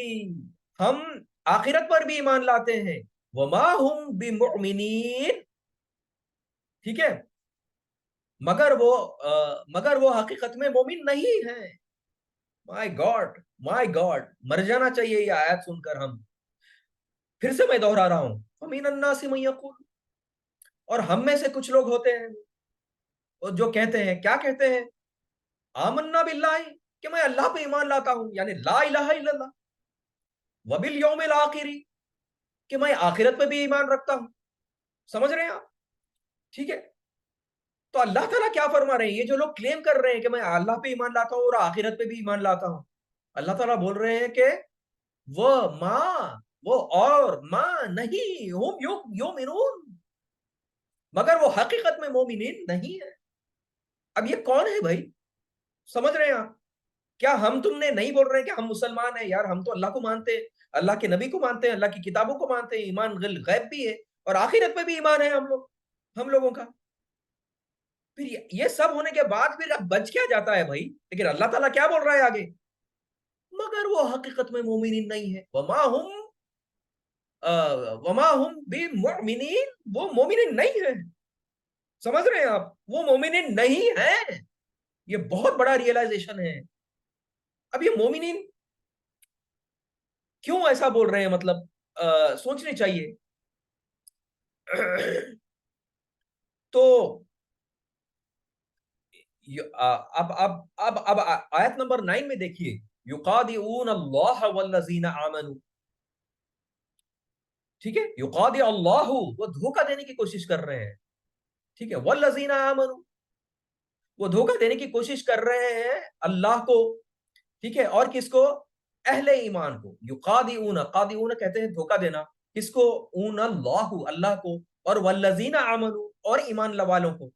S1: ہم آخرت پر بھی ایمان لاتے ہیں. وما ہم بمؤمنین، ٹھیک ہے، مگر وہ حقیقت میں مومن نہیں ہیں. مائی گاڈ، مائی گاڈ، مر جانا چاہیے یہ آیت سن کر. ہم پھر سے میں دوہرا رہا ہوں، ومن الناس من یقول، اور ہم میں سے کچھ لوگ ہوتے ہیں اور جو کہتے ہیں، کیا کہتے ہیں؟ آمنا باللہ کہ میں اللہ پہ ایمان لاتا ہوں، یعنی لا الہ الا اللہ. وبالیوم الاخر کہ میں آخرت پہ بھی ایمان رکھتا ہوں. سمجھ رہے ہیں آپ؟ ٹھیک ہے. تو اللہ تعالیٰ کیا فرما رہے ہیں؟ یہ جو لوگ کلیم کر رہے ہیں کہ میں اللہ پہ ایمان لاتا ہوں اور آخرت پہ بھی ایمان لاتا ہوں، اللہ تعالیٰ بول رہے ہیں کہ وہ اور ماں نہیں ہم یومنون، مگر وہ حقیقت میں مومنین نہیں ہے. اب یہ کون ہے بھائی؟ سمجھ رہے ہیں آپ؟ کیا ہم تم نے نہیں بول رہے کہ ہم مسلمان ہیں؟ یار ہم تو اللہ کو مانتے ہیں، اللہ کے نبی کو مانتے ہیں، اللہ کی کتابوں کو مانتے ہیں، ایمان غیب بھی ہے اور آخرت پہ بھی ایمان ہے ہم لوگوں کا. پھر یہ سب ہونے کے بعد پھر اب بچ کیا جاتا ہے بھائی؟ لیکن اللہ تعالیٰ کیا بول رہا ہے آگے؟ مگر وہ حقیقت میں مومنین نہیں ہے. وما ہم بمؤمنین، وہ مومنین نہیں ہے. سمجھ رہے ہیں آپ؟ وہ مومنین نہیں ہے. یہ بہت بڑا ریئلائزیشن ہے. اب یہ مومنین کیوں ایسا بول رہے ہیں؟ مطلب سوچنے چاہیے. تو اب آیت نمبر 9 میں دیکھیے، یقادعون اللہ والذین آمنوا. ٹھیک ہے، یقادع اللہ، وہ دھوکہ دینے کی کوشش کر رہے ہیں. ٹھیک ہے، والذین آمنوا، وہ دھوکہ دینے کی کوشش کر رہے ہیں اللہ کو. ٹھیک ہے، اور کس کو؟ اہل ایمان کو. یقادعون، قادعون کہتے ہیں دھوکہ دینا. کس کو؟ اون اللہ، اللہ کو. اور والذین آمنوا، اور ایمان والوں کو.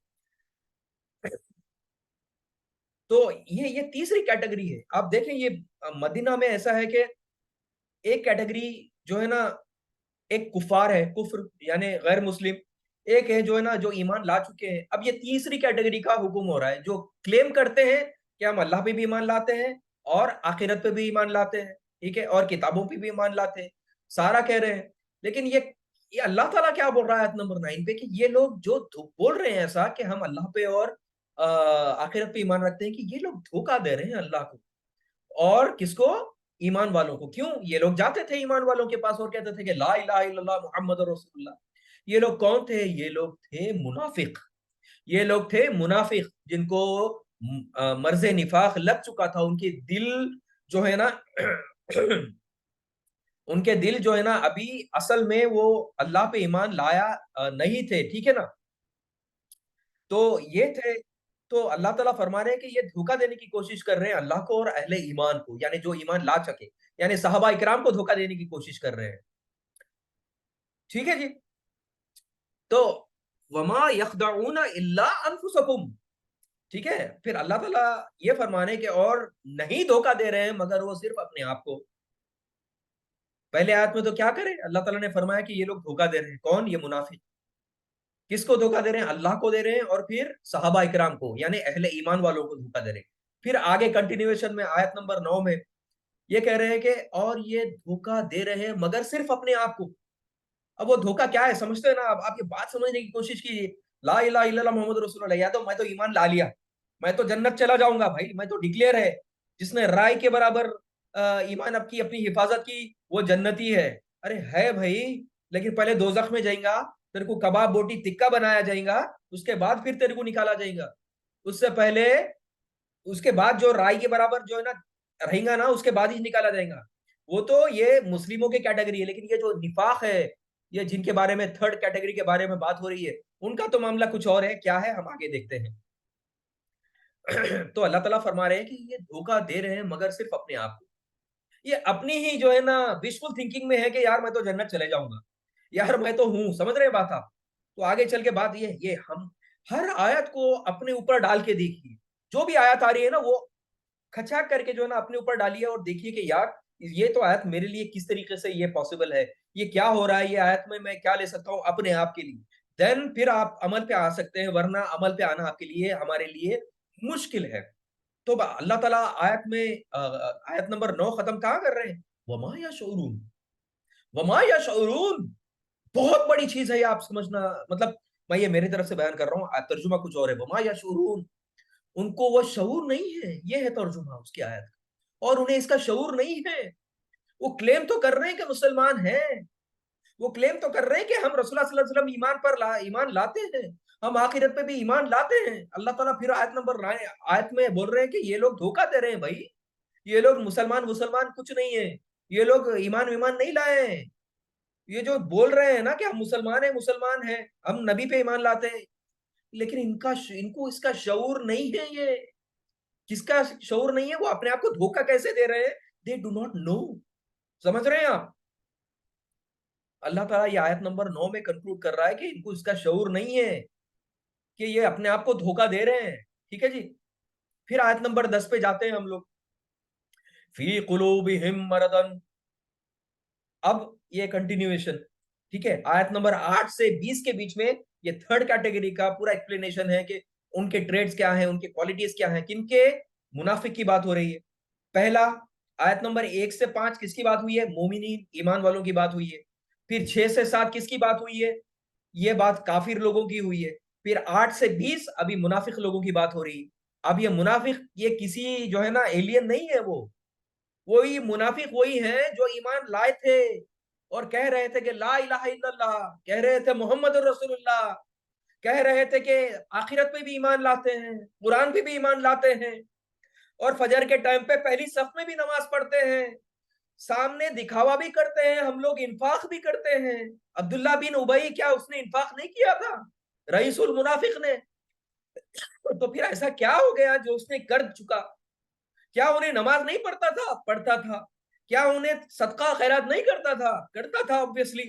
S1: تو یہ تیسری کیٹیگری ہے. آپ دیکھیں یہ مدینہ میں ایسا ہے کہ ایک کیٹیگری جو ہے نا، ایک کفار ہے، کفر یعنی غیر مسلم. ایک ہے جو ہے نا جو ایمان لا چکے ہیں. اب یہ تیسری کیٹیگری کا حکم ہو رہا ہے، جو کلیم کرتے ہیں کہ ہم اللہ پہ بھی ایمان لاتے ہیں اور آخرت پہ بھی ایمان لاتے ہیں. ٹھیک ہے، اور کتابوں پہ بھی ایمان لاتے ہیں، سارا کہہ رہے ہیں. لیکن یہ اللہ تعالیٰ کیا بول رہا ہے آیت نمبر 9 پہ؟ کہ یہ لوگ جو بول رہے ہیں ایسا کہ ہم اللہ پہ اور آخرت پہ ایمان رکھتے ہیں، کہ یہ لوگ دھوکہ دے رہے ہیں اللہ کو. اور کس کو؟ ایمان والوں کو. کیوں؟ یہ لوگ جاتے تھے ایمان والوں کے پاس اور کہتے تھے کہ لا الہ الا اللہ محمد رسول اللہ. یہ لوگ کون تھے؟ یہ لوگ تھے منافق. یہ لوگ تھے منافق جن کو مرض نفاق لگ چکا تھا. ان کے دل جو ہے نا ان کے دل جو ہے نا ابھی اصل میں وہ اللہ پہ ایمان لایا نہیں تھے. ٹھیک ہے نا؟ تو یہ تھے. تو اللہ تعالیٰ فرما رہے ہیں کہ یہ دھوکہ دینے کی کوشش کر رہے ہیں اللہ کو اور اہل ایمان کو، یعنی جو ایمان لا چکے، یعنی صحابہ اکرام کو دھوکہ دینے کی کوشش کر رہے ہیں. ٹھیک ہے جی. تو وما یخدعون الا انفسکم. ٹھیک ہے، پھر اللہ تعالیٰ یہ فرمانے کہ اور نہیں دھوکہ دے رہے ہیں مگر وہ صرف اپنے آپ کو. پہلے آیت میں تو کیا کرے, اللہ تعالیٰ نے فرمایا کہ یہ لوگ دھوکہ دے رہے ہیں. کون؟ یہ منافق. کس کو دھوکہ دے رہے ہیں؟ اللہ کو دے رہے ہیں, اور پھر صحابہ اکرام کو, یعنی اہل ایمان والوں کو دھوکہ دے رہے ہیں. پھر آگے کنٹینیویشن میں آیت نمبر 9 میں یہ کہہ رہے ہیں کہ اور یہ دھوکہ دے رہے ہیں مگر صرف اپنے آپ کو. اب وہ دھوکہ کیا ہے سمجھتے ہیں نا. اب آپ یہ بات سمجھنے کی کوشش کیجیے. لا الہ الا اللہ محمد رسول اللہ, یا تو میں تو ایمان لا لیا, میں تو جنت چلا جاؤں گا بھائی, میں تو ڈکلیئر ہے, جس نے رائے کے برابر ایمان اب کی اپنی حفاظت کی وہ جنتی ہے. ارے ہے بھائی, لیکن پہلے دوزخ میں جائیں گا, تیرے کو کباب بوٹی تکا بنایا جائیں گا, اس کے بعد پھر تیرے کو نکالا جائے گا. اس سے پہلے, اس کے بعد جو رائے کے برابر جو ہے نا رہیں گا نا, اس کے بعد ہی نکالا جائے گا. وہ تو یہ مسلموں کی کیٹیگری ہے, لیکن یہ جو نفاق ہے, یہ جن کے بارے میں تھرڈ کیٹیگری کے بارے میں بات ہو رہی ہے, ان کا تو معاملہ کچھ اور ہے. کیا ہے ہم آگے دیکھتے ہیں. تو اللہ تعالیٰ فرما رہے ہیں کہ یہ دھوکہ دے رہے ہیں مگر صرف اپنے آپ کو. یہ اپنی ہی جو ہے نا وشفل تھنکنگ میں ہے کہ یار میں تو جنت چلے جاؤں گا, یار میں تو ہوں. سمجھ رہے بات آپ؟ تو آگے چل کے بات یہ ہم ہر آیت کو اپنے اوپر ڈال کے دیکھیے. جو بھی آیت آ رہی ہے نا وہ کھچا کر کے جو ہے نا اپنے اوپر ڈالیے اور دیکھیے کہ یار یہ تو آیت میرے لیے کس طریقے سے یہ پاسبل ہے, یہ کیا ہو رہا ہے, یہ آیت میں کیا لے سکتا ہوں اپنے آپ کے لیے. دین پھر آپ عمل پہ آ سکتے ہیں, ورنہ عمل پہ آنا آپ کے لیے ہمارے لیے مشکل ہے. تو اللہ تعالیٰ آیت میں آیت نمبر 9 ختم کہاں کر رہے ہیں؟ وما یشعرون, وما یشعرون. بہت بڑی چیز ہے یہ, آپ سمجھنا. مطلب میں یہ میری طرف سے بیان کر رہا ہوں, ترجمہ کچھ اور ہے. وما یشعرون, ان کو وہ شعور نہیں ہے, یہ ہے ترجمہ اس کی آیت, اور انہیں اس کا شعور نہیں ہے. وہ کلیم تو کر رہے ہیں کہ مسلمان ہیں, وہ کلیم تو کر رہے ہیں کہ ہم رسول اللہ صلی اللہ علیہ وسلم ایمان پر ایمان لاتے ہیں, ہم آخرت پہ بھی ایمان لاتے ہیں. اللہ تعالیٰ پھر آیت نمبر 9 آیت میں بول رہے ہیں کہ یہ لوگ دھوکہ دے رہے ہیں بھائی, یہ لوگ مسلمان کچھ نہیں ہے, یہ لوگ ایمان نہیں لائے ہیں. یہ جو بول رہے ہیں نا کہ ہم مسلمان ہیں, ہم نبی پہ ایمان لاتے ہیں, لیکن ان کو اس کا شعور نہیں ہے. یہ کس کا شعور نہیں ہے؟ وہ اپنے آپ کو دھوکہ کیسے دے رہے ہیں؟ They do not know. سمجھ رہے ہیں آپ؟ اللہ تعالیٰ یہ آیت نمبر 9 میں کنکلوڈ کر رہا ہے کہ ان کو اس کا شعور نہیں ہے کہ یہ اپنے آپ کو دھوکہ دے رہے ہیں. ٹھیک ہے جی. پھر آیت نمبر 10 پہ جاتے ہیں ہم لوگ. فی قلوبہم مرض. اب یہ کنٹینیویشن, ٹھیک ہے, آیت نمبر 8 سے 20 کے بیچ میں یہ تھرڈ کیٹیگری کا پورا ایکسپلینیشن ہے کہ ان کے ٹریڈز کیا ہیں, ان کے کوالٹیز کیا ہیں, کن کے. منافق کی بات ہو رہی ہے. پہلا آیت نمبر 1 سے 5 کس کی بات ہوئی ہے؟ مومنین, ایمان والوں کی بات ہوئی ہے. پھر 6 سے 7 کس کی بات ہوئی ہے؟ یہ بات کافر لوگوں کی ہوئی ہے. پھر 8 سے 20 ابھی منافق لوگوں کی بات ہو رہی ہے. اب یہ منافق یہ کسی جو ہے نا ایلین نہیں ہے, وہی منافق وہی ہیں جو ایمان لائے تھے اور کہہ رہے تھے کہ لا الہ الا اللہ, کہہ رہے تھے محمد رسول اللہ, کہہ رہے تھے کہ آخرت پہ بھی ایمان لاتے ہیں, قرآن پہ بھی ایمان لاتے ہیں, اور فجر کے ٹائم پہ پہلی صف میں بھی نماز پڑھتے ہیں, سامنے دکھاوا بھی کرتے ہیں, ہم لوگ انفاق بھی کرتے ہیں. عبداللہ بن ابی, کیا اس نے انفاق نہیں کیا تھا؟ رئیس المنافق نے. تو پھر ایسا کیا ہو گیا جو اس نے کر چکا؟ کیا انہیں نماز نہیں پڑھتا تھا؟ پڑھتا تھا. کیا انہیں صدقہ خیرات نہیں کرتا تھا؟ کرتا تھا obviously.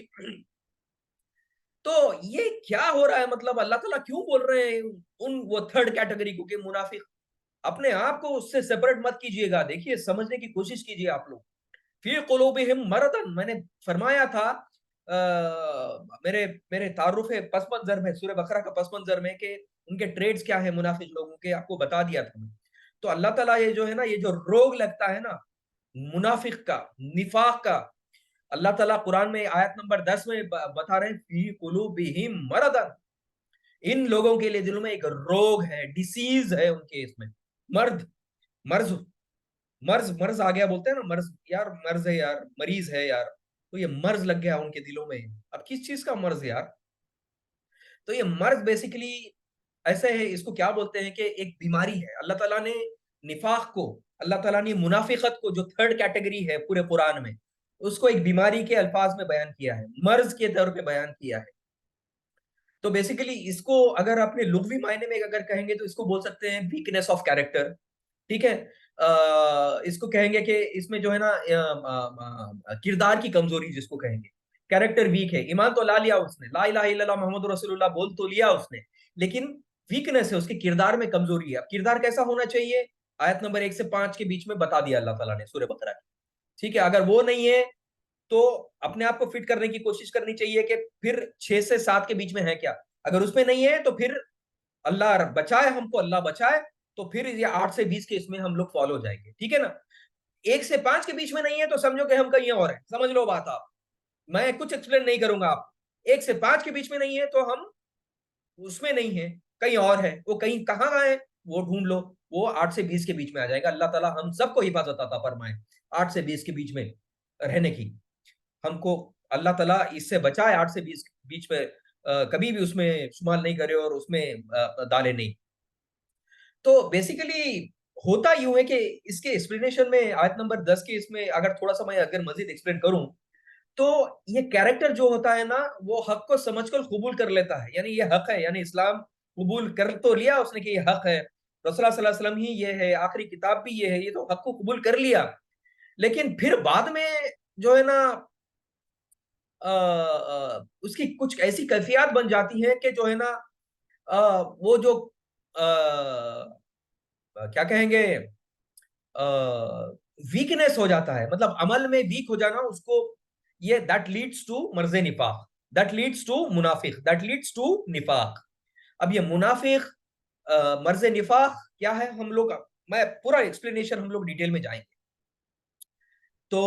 S1: تو یہ کیا ہو رہا ہے؟ مطلب اللہ تعالیٰ کیوں بول رہے ہیں وہ تھرڈ کیٹیگری کو کہ منافق؟ اپنے آپ کو اس سے سیپریٹ مت کیجئے گا. دیکھیے سمجھنے کی کوشش کیجئے آپ لوگ. فی قلوبہم مرض, میں نے فرمایا تھا میرے تعارف پس منظر میں, سورہ بقرہ کا پس منظر میں, کہ ان کے ٹریڈز کیا ہیں منافق لوگوں کے, آپ کو بتا دیا تھا میں. تو اللہ تعالیٰ یہ جو ہے نا, یہ جو روگ لگتا ہے نا منافق کا, نفاق کا, اللہ تعالیٰ قرآن میں آیت نمبر 10 میں بتا رہے ہیں فی قلوبہم مرض. ان لوگوں کے لیے دلوں میں ایک روگ ہے, ڈیسیز ہے ان کے, اس میں مرض آ گیا, بولتے ہیں نا مرض, یار مرض ہے یار, مریض ہے یار, تو یہ مرض لگ گیا ان کے دلوں میں. اب کس چیز کا مرض یار؟ تو یہ مرض بیسیکلی ایسے ہے, اس کو کیا بولتے ہیں کہ ایک بیماری ہے. اللہ تعالیٰ نے نفاق کو, اللہ تعالیٰ نے منافقت کو, جو تھرڈ کیٹیگری ہے پورے قرآن میں, اس کو ایک بیماری کے الفاظ میں بیان کیا ہے, مرض کے طور پہ بیان کیا ہے. تو بیسیکلی اس کو اگر اپنے لغوی معنی میں اگر کہیں گے تو اس کو بول سکتے ہیں ویکنیس آف کیریکٹر. ٹھیک ہے, اس کو کہیں گے کہ اس میں جو ہے نا کردار کی کمزوری جس کو کہیں گے, کیریکٹر ویک ہے. ایمان تو لا لیا اس نے, لا الہ الا اللہ محمد رسول اللہ بول تو لیا اس نے, لیکن ویکنیس ہے, اس کے کردار میں کمزوری ہے. اب کردار کیسا ہونا چاہیے؟ آیت نمبر 1 سے 5 کے بیچ میں بتا دیا اللہ تعالیٰ نے سورہ بقرہ کی. ٹھیک ہے, اگر وہ نہیں ہے تو اپنے آپ کو فٹ کرنے کی کوشش کرنی چاہیے کہ پھر 6 سے 7 کے بیچ میں ہے کیا. اگر اس میں نہیں ہے تو پھر اللہ بچائے ہم کو، اللہ بچائے، تو پھر یہ 8 سے 20 کے اس میں ہم لوگ فالو ہو جائیں گے. ٹھیک ہے نا. 1 سے 5 کے بیچ میں نہیں ہے تو سمجھو کہ ہم کہیں اور ہیں. سمجھ لو بات آپ، میں کچھ ایکسپلین نہیں کروں گا. آپ 1 سے 5 کے بیچ میں نہیں ہے تو ہم اس میں نہیں ہے، کہیں اور ہے. وہ کہیں کہاں ہے وہ ڈھونڈ لو. وہ 8 سے 20 کے بیچ میں آ جائے گا. اللہ تعالیٰ ہم سب کو حفاظت عطا فرمائے 8 سے 20 کے بیچ میں رہنے کی. ہم کو اللہ تعالیٰ اس سے بچائے 8 سے 20 کے بیچ میں کبھی بھی اس میں شمال نہیں کرے اور اس میں ڈالے نہیں. تو بیسیکلی ہوتا یوں ہے کہ اس کے ایکسپلینیشن میں آیت نمبر 10 کے اس میں اگر تھوڑا سا میں اگر مزید ایکسپلین کروں تو یہ کیریکٹر جو ہوتا ہے نا وہ حق کو سمجھ کر قبول کر لیتا ہے. یعنی یہ حق ہے، یعنی اسلام قبول کر تو لیا اس نے کہ یہ حق ہے، رسول اللہ صلی اللہ علیہ وسلم ہی یہ ہے، آخری کتاب بھی یہ ہے، یہ تو حق کو قبول کر لیا. لیکن پھر بعد میں جو ہے نا اس کی کچھ ایسی کیفیات بن جاتی ہیں کہ جو ہے نا وہ جو کیا کہیں گے ویکنیس ہو جاتا ہے، مطلب عمل میں ویک ہو جانا اس کو، یہ دیٹ لیڈس ٹو مرض نفاق، دیٹ لیڈس ٹو منافق، دیٹ لیڈس ٹو نفاق. اب یہ منافق مرض نفاق کیا ہے ہم لوگ، میں پورا ایکسپلینیشن ہم لوگ ڈیٹیل میں جائیں گے. تو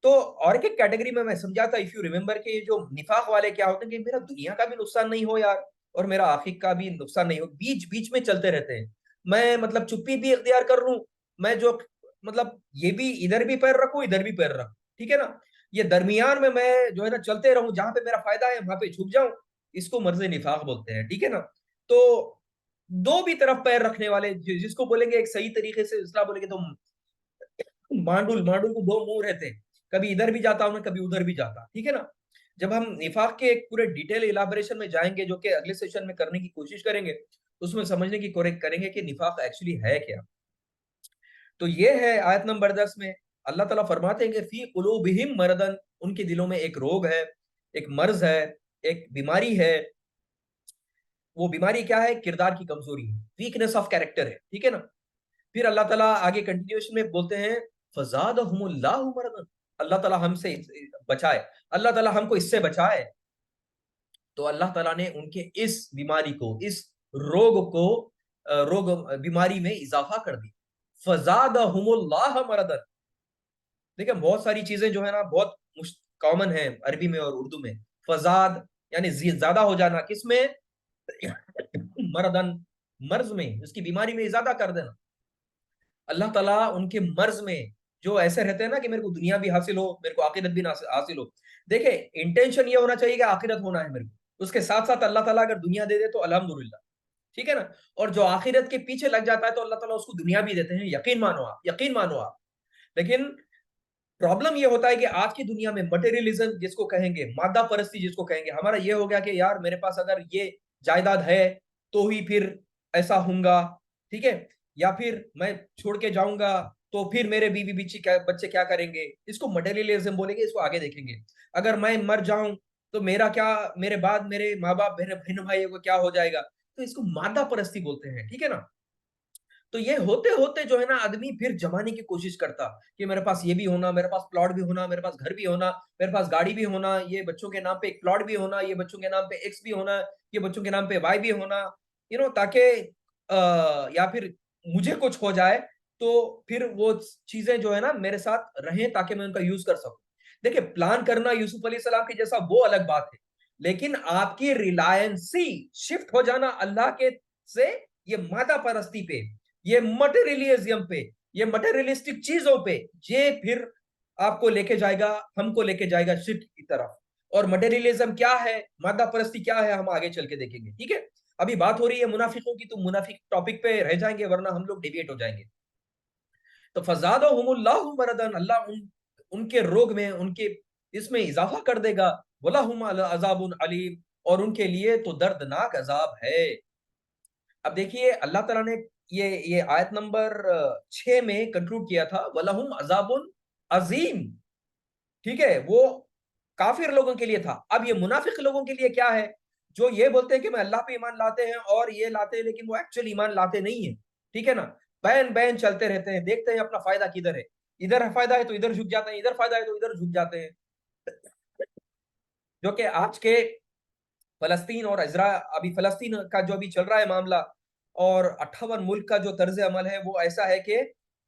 S1: تو اور ایک کیٹیگری میں سمجھاتا اف یو ریمبر کہ یہ جو نفاق والے کیا ہوتے ہیں کہ میرا دنیا کا بھی نقصان نہیں ہو یار اور میرا آخرت کا بھی نقصان نہیں ہو، بیچ بیچ میں چلتے رہتے ہیں. میں مطلب چپی بھی اختیار کر لوں، میں جو مطلب یہ بھی ادھر بھی پیر رکھوں ادھر بھی پیر رکھوں. ٹھیک ہے نا. یہ درمیان میں جو ہے نا چلتے رہوں، جہاں پہ میرا فائدہ ہے وہاں پہ جھک جاؤں، اس کو مرض نفاق بولتے ہیں. ٹھیک ہے نا. تو دو بھی طرف پیر رکھنے والے جس کو بولیں گے ایک صحیح طریقے سے اصلاح بولیں گے تو مانڈول کو دو منہ رہتے ہیں، کبھی ادھر بھی جاتا ہوں کبھی ادھر بھی جاتا. ٹھیک ہے نا. جب ہم نفاق کے ایک پورے ڈیٹیل ایلابریشن میں جائیں گے جو کہ اگلے سیشن میں کرنے کی کوشش کریں گے، اس میں سمجھنے کی کوشش کریں گے کہ نفاق ایکچولی ہے کیا. تو یہ ہے آیت نمبر 10 میں اللہ تعالیٰ فرماتے ہیں کہ فی قلوبہم مردن، ان کے دلوں میں ایک روگ ہے، ایک مرض ہے، ایک بیماری ہے. وہ بیماری کیا ہے؟ کردار کی کمزوری ہے، ویکنیس آف کیریکٹر ہے. ٹھیک ہے نا. پھر اللہ تعالیٰ آگے کنٹینیوشن میں بولتے ہیں فزادہم اللہ مرضا، اللہ تعالیٰ ہم سے بچائے، اللہ تعالیٰ ہم کو اس سے بچائے. تو اللہ تعالیٰ نے ان کے اس بیماری کو، اس روگ بیماری میں اضافہ کر دی. فزادہم اللہ مرضا. دیکھیں بہت ساری چیزیں جو ہے نا بہت کامن ہیں عربی میں اور اردو میں. فزاد یعنی زیادہ ہو جانا، کس میں؟ مردن، مرض میں، اس کی بیماری میں اضافہ کر دینا. اللہ تعالیٰ ان کے مرض میں جو ایسے رہتے ہیں نا کہ میرے کو دنیا بھی حاصل ہو، میرے کو آخرت بھی حاصل ہو. دیکھیں انٹینشن یہ ہونا چاہیے کہ آخرت ہونا ہے میرے کو، اس کے ساتھ ساتھ اللہ تعالیٰ اگر دنیا دے دے تو الحمدللہ. ٹھیک ہے نا. اور جو آخرت کے پیچھے لگ جاتا ہے تو اللہ تعالیٰ اس کو دنیا بھی دیتے ہیں. یقین مانو آپ، یقین مانو آپ. لیکن پرابلم یہ ہوتا ہے کہ آج کی دنیا میں مٹیریلزم جس کو کہیں گے، مادہ پرستی جس کو کہیں گے، ہمارا یہ ہو گیا کہ یار میرے پاس اگر یہ جائیداد ہے تو ہی پھر ایسا ہوں گا. ٹھیک ہے. یا پھر میں چھوڑ کے جاؤں گا تو پھر میرے بیوی بچے کیا کریں گے، اس کو مٹیریلزم بولیں گے. اس کو آگے دیکھیں گے. اگر میں مر جاؤں تو میرا کیا، میرے بعد میرے ماں باپ بہن بھائی کو کیا ہو جائے گا. تو اس کو مادہ پرستی بولتے ہیں. ٹھیک ہے نا. تو یہ ہوتے ہوتے جو ہے نا آدمی پھر جمانے کی کوشش کرتا کہ میرے پاس یہ بھی ہونا، میرے پاس پلاٹ بھی ہونا، میرے پاس گھر بھی ہونا، میرے پاس گاڑی بھی ہونا، یہ بچوں کے نام پہ ایک پلاٹ بھی ہونا، یہ بچوں کے نام پہ ایکس بھی ہونا، یہ بچوں کے نام پہ وائی بھی ہونا، تاکہ یا پھر مجھے کچھ ہو جائے تو پھر وہ چیزیں جو ہے نا میرے ساتھ رہیں تاکہ میں ان کا یوز کر سکوں. دیکھیں پلان کرنا یوسف علیہ السلام کی جیسا وہ الگ بات ہے، لیکن آپ کی ریلائنسی شفٹ ہو جانا اللہ کے سے یہ مادہ پرستی پہ، یہ مٹیریلزم پہ، یہ مٹیریلسٹک چیزوں پہ، یہ پھر آپ کو لے کے جائے گا، ہم کو لے کے جائے گا شرک کی طرف. اور مٹیریلزم کیا ہے، مادہ پرستی کیا ہے، ہم آگے چل کے دیکھیں گے. ٹھیک ہے. ابھی بات ہو رہی ہے منافقوں کی، تو منافق ٹاپک پہ رہ جائیں گے ورنہ ہم لوگ ڈیویٹ ہو جائیں گے. تو فزادہم اللہ مرضا، اللہ ان کے روگ میں، ان کے اس میں اضافہ کر دے گا. وَلَهُمْ عَذَابٌ عَلِيمٌ، اور ان کے لیے تو دردناک عذاب ہے. اب دیکھیے اللہ تعالیٰ نے یہ آیت نمبر 6 میں کنکلوڈ کیا تھا وَلَهُمْ عَذَابٌ عظیم. ٹھیک ہے. وہ کافر لوگوں کے لیے تھا. اب یہ منافق لوگوں کے لیے کیا ہے، جو یہ بولتے ہیں کہ میں اللہ پہ ایمان لاتے ہیں اور یہ لاتے ہیں لیکن وہ ایکچولی ایمان لاتے نہیں ہیں. ٹھیک ہے نا. بین چلتے رہتے ہیں، دیکھتے ہیں اپنا فائدہ کدھر ہے. ادھر فائدہ ہے تو ادھر جھک جاتے ہیں, ادھر فائدہ ہے تو ادھر جھک جاتے ہیں. جو کہ آج کے فلسطین اور اسرائیل, ابھی فلسطین کا جو ابھی چل رہا ہے معاملہ, اور 58 ملک کا جو طرز عمل ہے وہ ایسا ہے کہ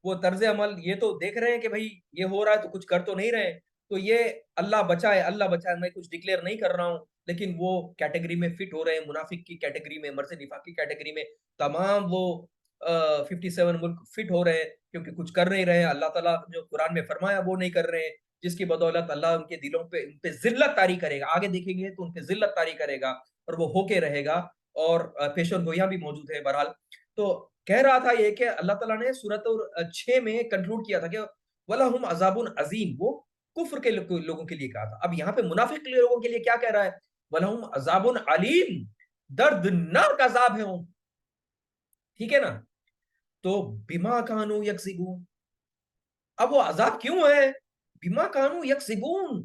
S1: وہ طرز عمل یہ تو دیکھ رہے ہیں کہ بھائی یہ ہو رہا ہے تو کچھ کر تو نہیں رہے, تو یہ اللہ بچائے اللہ بچائے, میں کچھ ڈکلیئر نہیں کر رہا ہوں, لیکن وہ کیٹیگری میں فٹ ہو رہے ہیں, منافق کی کیٹیگری میں, مرض نفاق کی کیٹیگری میں تمام وہ 57 ملک فٹ ہو رہے ہیں, کیونکہ کچھ کر نہیں رہے ہیں. اللہ تعالیٰ جو قرآن میں فرمایا وہ نہیں کر رہے ہیں, جس کی بدولت اللہ ان کے دلوں پہ ان پہ ذلت طاری کرے گا. آگے دیکھیں گے تو ان پہ ذلت طاری کرے گا اور وہ ہو کے رہے گا, اور پیشن گوئیاں بھی موجود ہے. بہرحال تو کہہ رہا تھا یہ کہ اللہ تعالیٰ نے سورۃ 6 میں کنکلوڈ کیا تھا کہ وَلَهُمْ عَذَابٌ عَظِيمٌ, وہ کفر کے لوگوں کے لیے کہا تھا. اب یہاں پہ منافق کے لوگوں کے لیے کیا کہہ رہا ہے؟ وَلَهُمْ عَذَابٌ عَلِيمٌ, دردناک عذاب ہے ان. ٹھیک ہے نا, تو بما کانوا یکسبون, اب وہ عذاب کیوں ہے؟ بما کانوا یکسبون,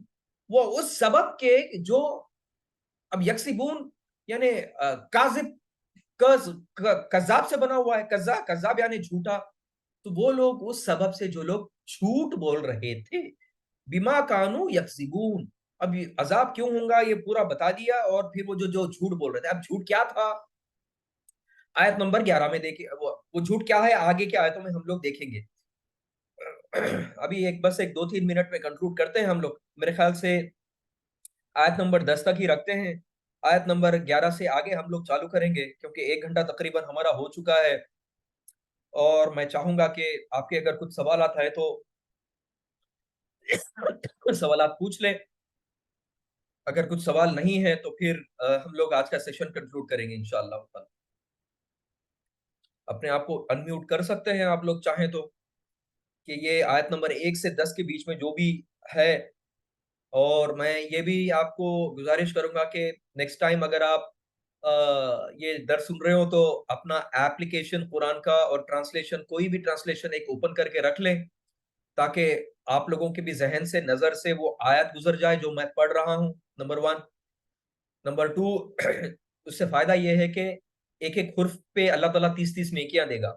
S1: وہ اس سبب کے جو, اب یکسبون یعنی کاذب, کذاب سے بنا ہوا ہے, کذاب یعنی جھوٹا, تو وہ لوگ اس سبب سے جو لوگ جھوٹ بول رہے تھے, بما کانوا یکسبون. اب عذاب کیوں ہوگا یہ پورا بتا دیا, اور پھر وہ جو جھوٹ بول رہے تھے, اب جھوٹ کیا تھا آیت نمبر 11 میں دیکھیں, وہ جھوٹ کیا ہے آگے کے آیتوں میں ہم لوگ دیکھیں گے. ابھی بس 2-3 منٹ میں کنکلوڈ کرتے ہیں ہم لوگ, میرے خیال سے آیت نمبر 10 تک ہی رکھتے ہیں. آیت نمبر 11 سے آگے ہم لوگ چالو کریں گے, کیونکہ 1 گھنٹہ تقریباً ہمارا ہو چکا ہے, اور میں چاہوں گا کہ آپ کے اگر کچھ سوالات ہیں تو سوالات پوچھ لیں. اگر کچھ سوال نہیں ہے تو پھر ہم لوگ آج کا سیشن کنکلوڈ کریں گے انشاءاللہ. اپنے آپ کو انمیوٹ کر سکتے ہیں آپ لوگ چاہیں تو, کہ یہ آیت نمبر 1 سے 10 کے بیچ میں جو بھی ہے. اور میں یہ بھی آپ کو گزارش کروں گا کہ نیکسٹ ٹائم اگر آپ یہ درس سن رہے ہو تو اپنا ایپلیکیشن قرآن کا اور ٹرانسلیشن, کوئی بھی ٹرانسلیشن ایک اوپن کر کے رکھ لیں, تاکہ آپ لوگوں کے بھی ذہن سے, نظر سے وہ آیت گزر جائے جو میں پڑھ رہا ہوں. نمبر 1. نمبر 2, اس سے فائدہ یہ ہے کہ ایک ایک حرف پہ اللہ تعالیٰ 30-30 نیکیاں دے گا.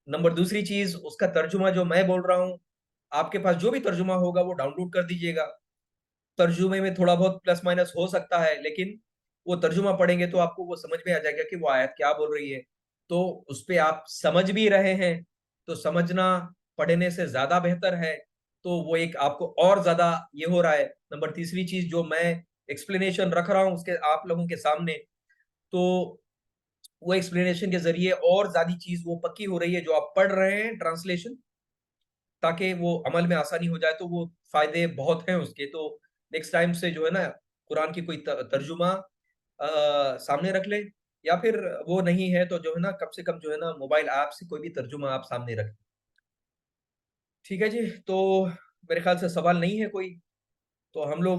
S1: نمبر دوسری چیز, اس کا ترجمہ جو میں بول رہا ہوں, آپ کے پاس جو بھی ترجمہ ہوگا وہ ڈاؤن لوڈ کر دیجئے گا. ترجمے میں تھوڑا بہت پلس مائنس ہو سکتا ہے, لیکن وہ ترجمہ پڑھیں گے تو آپ کو وہ سمجھ میں آ جائے گا کہ وہ آیت کیا بول رہی ہے. تو اس پہ آپ سمجھ بھی رہے ہیں, تو سمجھنا پڑھنے سے زیادہ بہتر ہے, تو وہ ایک آپ کو اور زیادہ یہ ہو رہا ہے. نمبر تیسری چیز, جو میں ایکسپلینیشن رکھ رہا ہوں اس کے آپ لوگوں کے سامنے, تو وہ ایکسپلینیشن کے ذریعے اور زیادہ چیز وہ پکی ہو رہی ہے جو آپ پڑھ رہے ہیں ٹرانسلیشن, تاکہ وہ عمل میں آسانی ہو جائے. تو وہ فائدے بہت ہیں اس کے. تو نیکسٹ ٹائم سے جو ہے نا قرآن کی کوئی ترجمہ سامنے رکھ لیں, یا پھر وہ نہیں ہے تو جو ہے نا کم سے کم جو ہے نا موبائل ایپ سے کوئی بھی ترجمہ آپ سامنے رکھیں. ٹھیک ہے جی, تو میرے خیال سے سوال نہیں ہے کوئی, تو ہم لوگ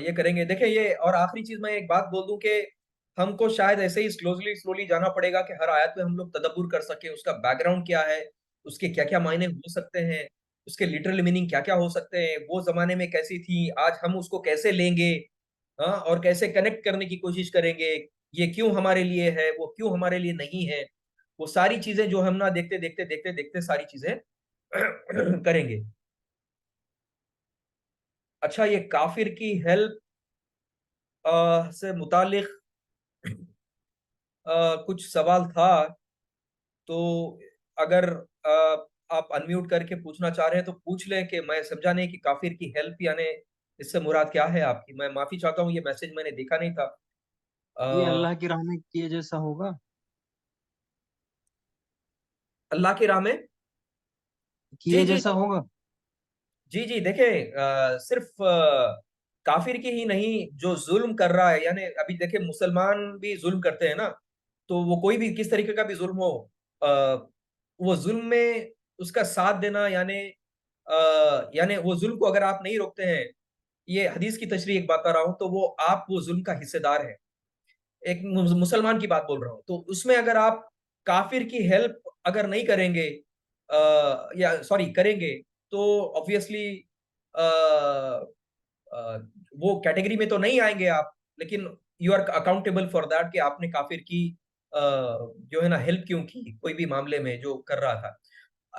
S1: یہ کریں گے. دیکھیں یہ, اور آخری چیز میں ایک بات بول دوں کہ ہم کو شاید ایسے ہی سلولی جانا پڑے گا کہ ہر آیت میں ہم لوگ تدبر کر سکیں, اس کا بیک گراؤنڈ کیا ہے, اس کے کیا کیا معنی ہو سکتے ہیں, اس کے لٹرل میننگ کیا کیا ہو سکتے ہیں, وہ زمانے میں کیسی تھی, آج ہم اس کو کیسے لیں گے, اور کیسے کنیکٹ کرنے کی کوشش کریں گے, یہ کیوں ہمارے لیے ہے, وہ کیوں ہمارے لیے نہیں ہے. وہ ساری چیزیں جو ہم نہ دیکھتے دیکھتے دیکھتے دیکھتے ساری چیزیں کریں گے. اچھا, یہ کافر کی ہیلپ سے متعلق کچھ سوال تھا, تو اگر آپ انمیوٹ کر کے پوچھنا چاہ رہے ہیں تو پوچھ لیں, کہ میں سمجھا نہیں کہ کافر کی ہیلپ یعنی اس سے مراد کیا ہے آپ کی. میں معافی چاہتا ہوں, یہ میسج میں نے دیکھا نہیں تھا.
S2: یہ اللہ کی راہ میں کیے جیسا ہوگا,
S1: اللہ کی راہ میں جی
S2: کیے
S1: جی
S2: جیسا ہوگا.
S1: جی جی دیکھیں, صرف کافر کی ہی نہیں, جو ظلم کر رہا ہے, یعنی ابھی دیکھیں مسلمان بھی ظلم کرتے ہیں نا, تو وہ کوئی بھی کس طریقے کا بھی ظلم ہو, وہ ظلم میں اس کا ساتھ دینا, یعنی وہ ظلم کو اگر آپ نہیں روکتے ہیں, یہ حدیث کی تشریح ایک بتا رہا ہوں, تو وہ آپ وہ ظلم کا حصے دار ہے. ایک مسلمان کی بات بول رہا ہوں, تو اس میں اگر آپ کافر کی ہیلپ اگر نہیں کریں گے, یا سوری کریں گے, تو obviously وہ کیٹیگری میں تو نہیں آئیں گے آپ, لیکن you are accountable for that, کہ آپ نے کافر کی جو ہے نا ہیلپ کیوں کی کوئی بھی معاملے میں جو کر رہا تھا.